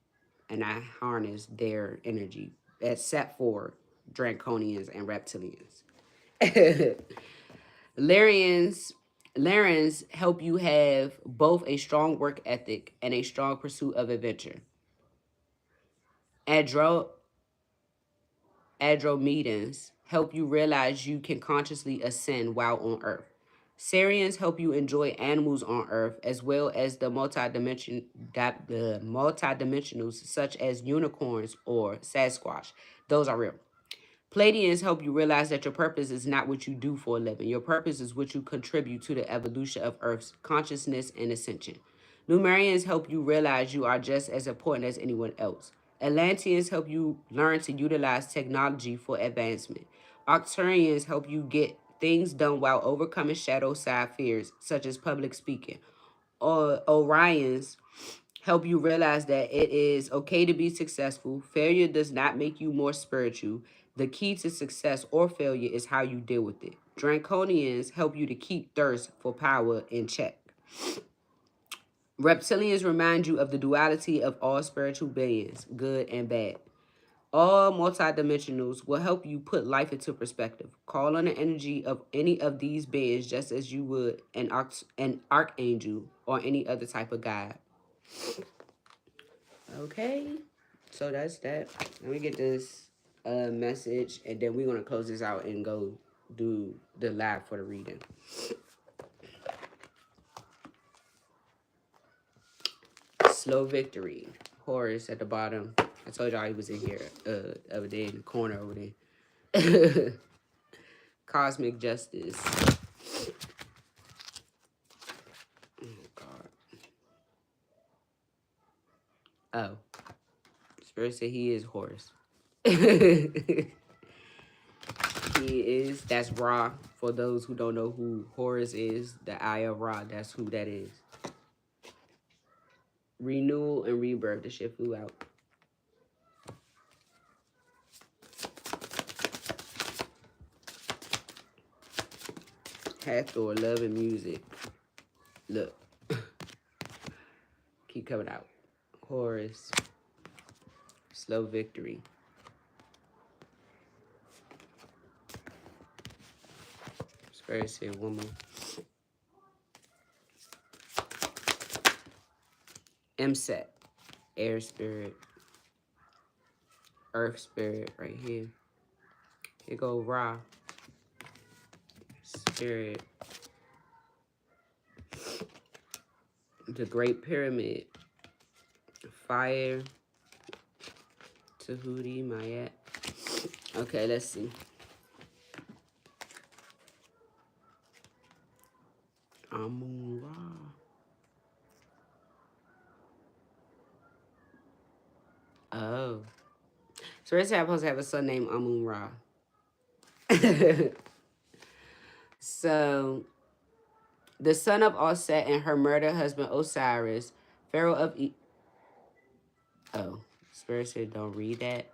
[SPEAKER 1] And I harness their energy, except for Draconians and Reptilians. Larians, Larans help you have both a strong work ethic and a strong pursuit of adventure. Adro Andromedans help you realize you can consciously ascend while on Earth. Sarians help you enjoy animals on Earth as well as the multidimensionals such as unicorns or Sasquatch. Those are real. Pleiadians help you realize that your purpose is not what you do for a living. Your purpose is what you contribute to the evolution of Earth's consciousness and ascension. Numerians help you realize you are just as important as anyone else. Atlanteans help you learn to utilize technology for advancement. Octurians help you get things done while overcoming shadow side fears, such as public speaking. Orions help you realize that it is okay to be successful. Failure does not make you more spiritual. The key to success or failure is how you deal with it. Draconians help you to keep thirst for power in check. Reptilians remind you of the duality of all spiritual beings, good and bad. All multidimensionals will help you put life into perspective. Call on the energy of any of these beings just as you would an archangel or any other type of guide. Okay, so that's that. Let me get this message, and then we're going to close this out and go do the live for the reading. Slow victory. Horus at the bottom. I told y'all he was in here over there in the corner over there. Cosmic justice. Oh, God. Oh. Spirit said he is Horus. He is. That's Ra. For those who don't know who Horus is, the Eye of Ra, that's who that is. Renewal and rebirth. The shit flew out. Hathor, love and music. Look. Keep coming out. Horus. Slow victory. Spirit said one more. Mset. Air spirit. Earth spirit right here. Here go Ra. Spirit. The Great Pyramid. Fire. Tahuti, Mayat. Okay, let's see. Amun Ra. Oh. So we're supposed to have a son named Amun Ra. So, the son of Osset and her murdered husband Osiris, Pharaoh of Oh, Spirit said don't read that.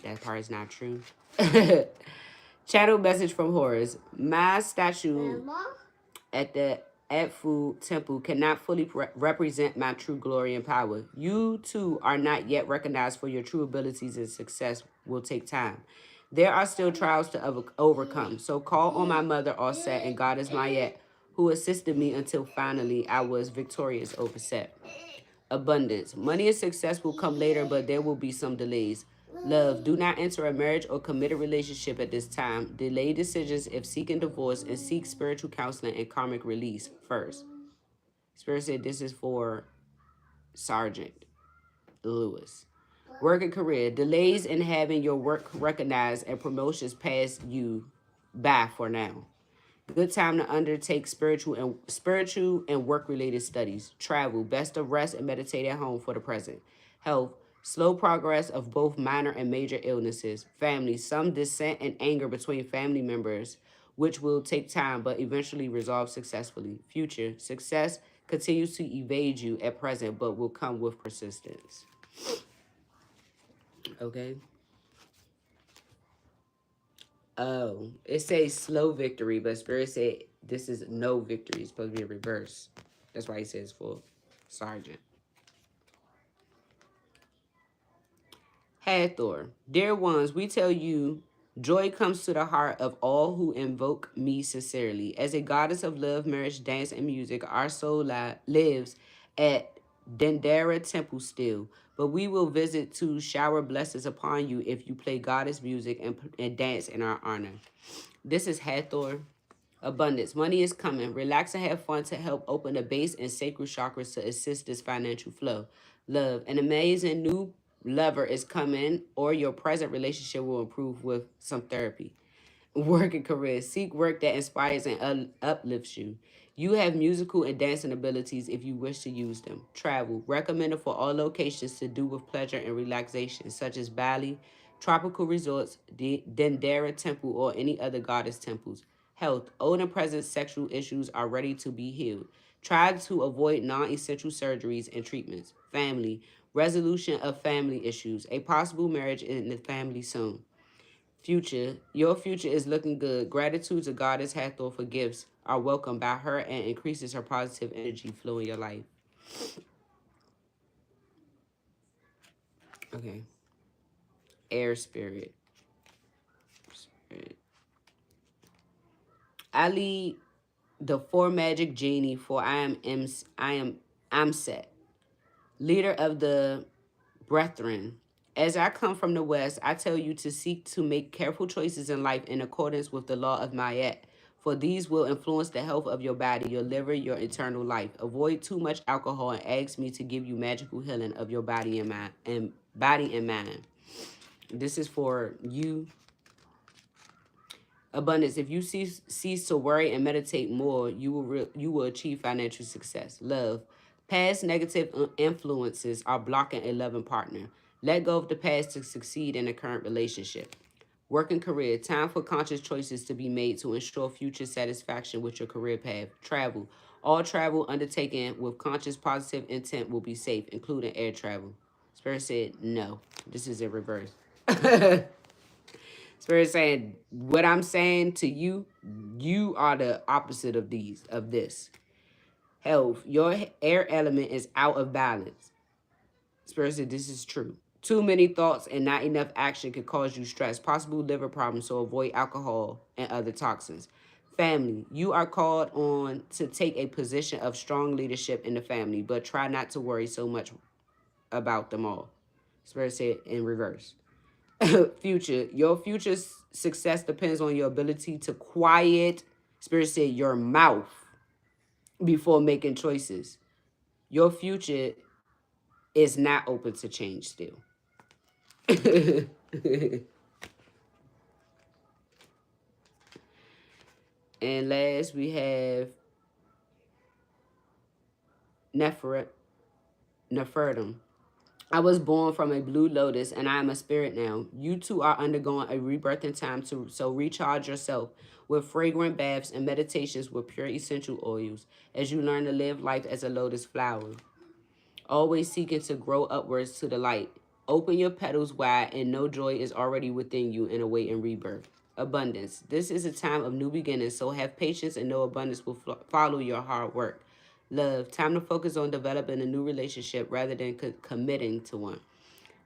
[SPEAKER 1] That part is not true. Channel message from Horus. My statue at the Edfu temple cannot fully represent my true glory and power. You too are not yet recognized for your true abilities, and success will take time. There are still trials to overcome. So call on my mother Osset and goddess Mayet, who assisted me until finally I was victorious over Set. Abundance. Money and success will come later, but there will be some delays. Love. Do not enter a marriage or committed relationship at this time. Delay decisions if seeking divorce, and seek spiritual counseling and karmic release first. Spirit said this is for Sergeant Lewis. Work and career. Delays in having your work recognized and promotions pass you by for now. Good time to undertake spiritual and work related studies. Travel. Best to rest and meditate at home for the present. Health. Slow progress of both minor and major illnesses. Family. Some dissent and anger between family members, which will take time but eventually resolve successfully. Future. Success continues to evade you at present but will come with persistence. Okay. Oh, it says slow victory, but Spirit said this is no victory. It's supposed to be a reverse. That's why he says for Sergeant. Hathor. Dear ones, we tell you, joy comes to the heart of all who invoke me sincerely. As a goddess of love, marriage, dance, and music, our soul lives at Dendera Temple still. But we will visit to shower blessings upon you if you play goddess music and dance in our honor. This is Hathor. Abundance. Money is coming. Relax and have fun to help open the base and sacral chakras to assist this financial flow. Love. An amazing new lover is coming, or your present relationship will improve with some therapy. Work and career. Seek work that inspires and uplifts you. You have musical and dancing abilities if you wish to use them. Travel. Recommended for all locations to do with pleasure and relaxation, such as Bali, tropical resorts, Dendera Temple, or any other goddess temples. Health. Old and present sexual issues are ready to be healed. Try to avoid non-essential surgeries and treatments. Family. Resolution of family issues. A possible marriage in the family soon. Future. Your future is looking good. Gratitude to Goddess Hathor for gifts are welcomed by her and increases her positive energy flow in your life. Okay. Air spirit. I lead the four magic genie, for I am Amset, leader of the brethren. As I come from the west, I tell you to seek to make careful choices in life in accordance with the law of Mayet, for these will influence the health of your body, your liver, your eternal life. Avoid too much alcohol and ask me to give you magical healing of your body and mind. This is for you. Abundance. If you cease to worry and meditate more, you will achieve financial success. Love. Past negative influences are blocking a loving partner. Let go of the past to succeed in a current relationship. Work and career. Time for conscious choices to be made to ensure future satisfaction with your career path. Travel. All travel undertaken with conscious positive intent will be safe, including air travel. Spirit said no. This is in reverse. Spirit saying, what I'm saying to you, you are the opposite of this. Health, your air element is out of balance. Spirit said, this is true. Too many thoughts and not enough action can cause you stress, possible liver problems, so avoid alcohol and other toxins. Family, you are called on to take a position of strong leadership in the family, but try not to worry so much about them all. Spirit said in reverse. Future. Your future success depends on your ability to quiet, Spirit said, your mouth before making choices. Your future is not open to change still. And last we have Nefertum. I was born from a blue lotus and I am a spirit now. You two are undergoing a rebirth in time, so recharge yourself with fragrant baths and meditations with pure essential oils as you learn to live life as a lotus flower, always seeking to grow upwards to the light. Open your petals wide and know joy is already within you and awaiting rebirth. Abundance. This is a time of new beginnings, so have patience and know abundance will follow your hard work. Love. Time to focus on developing a new relationship rather than committing to one.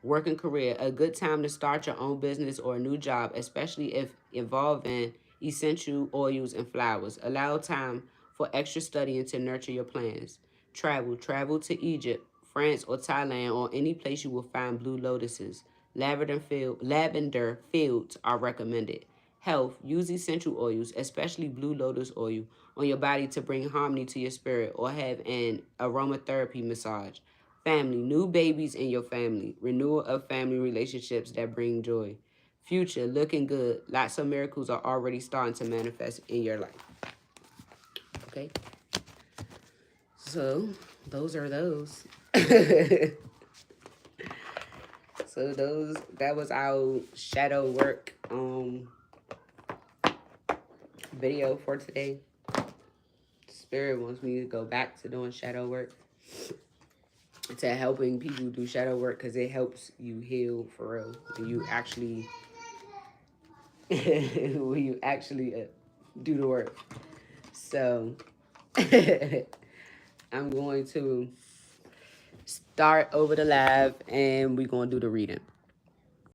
[SPEAKER 1] Work and career, a good time to start your own business or a new job, especially if involving essential oils and flowers. Allow time for extra studying to nurture your plans. Travel to Egypt, France, or Thailand, or any place you will find blue lotuses. Lavender fields are recommended. Health, use essential oils, especially blue lotus oil, on your body to bring harmony to your spirit or have an aromatherapy massage. Family, new babies in your family, renewal of family relationships that bring joy. Future, looking good. Lots of miracles are already starting to manifest in your life. Okay? So, those are those. So that was our shadow work video for today. Spirit wants me to go back to doing shadow work, to helping people do shadow work, because it helps you heal for real. When you actually when you actually do the work. So I'm going to start over the live and we're going to do the reading.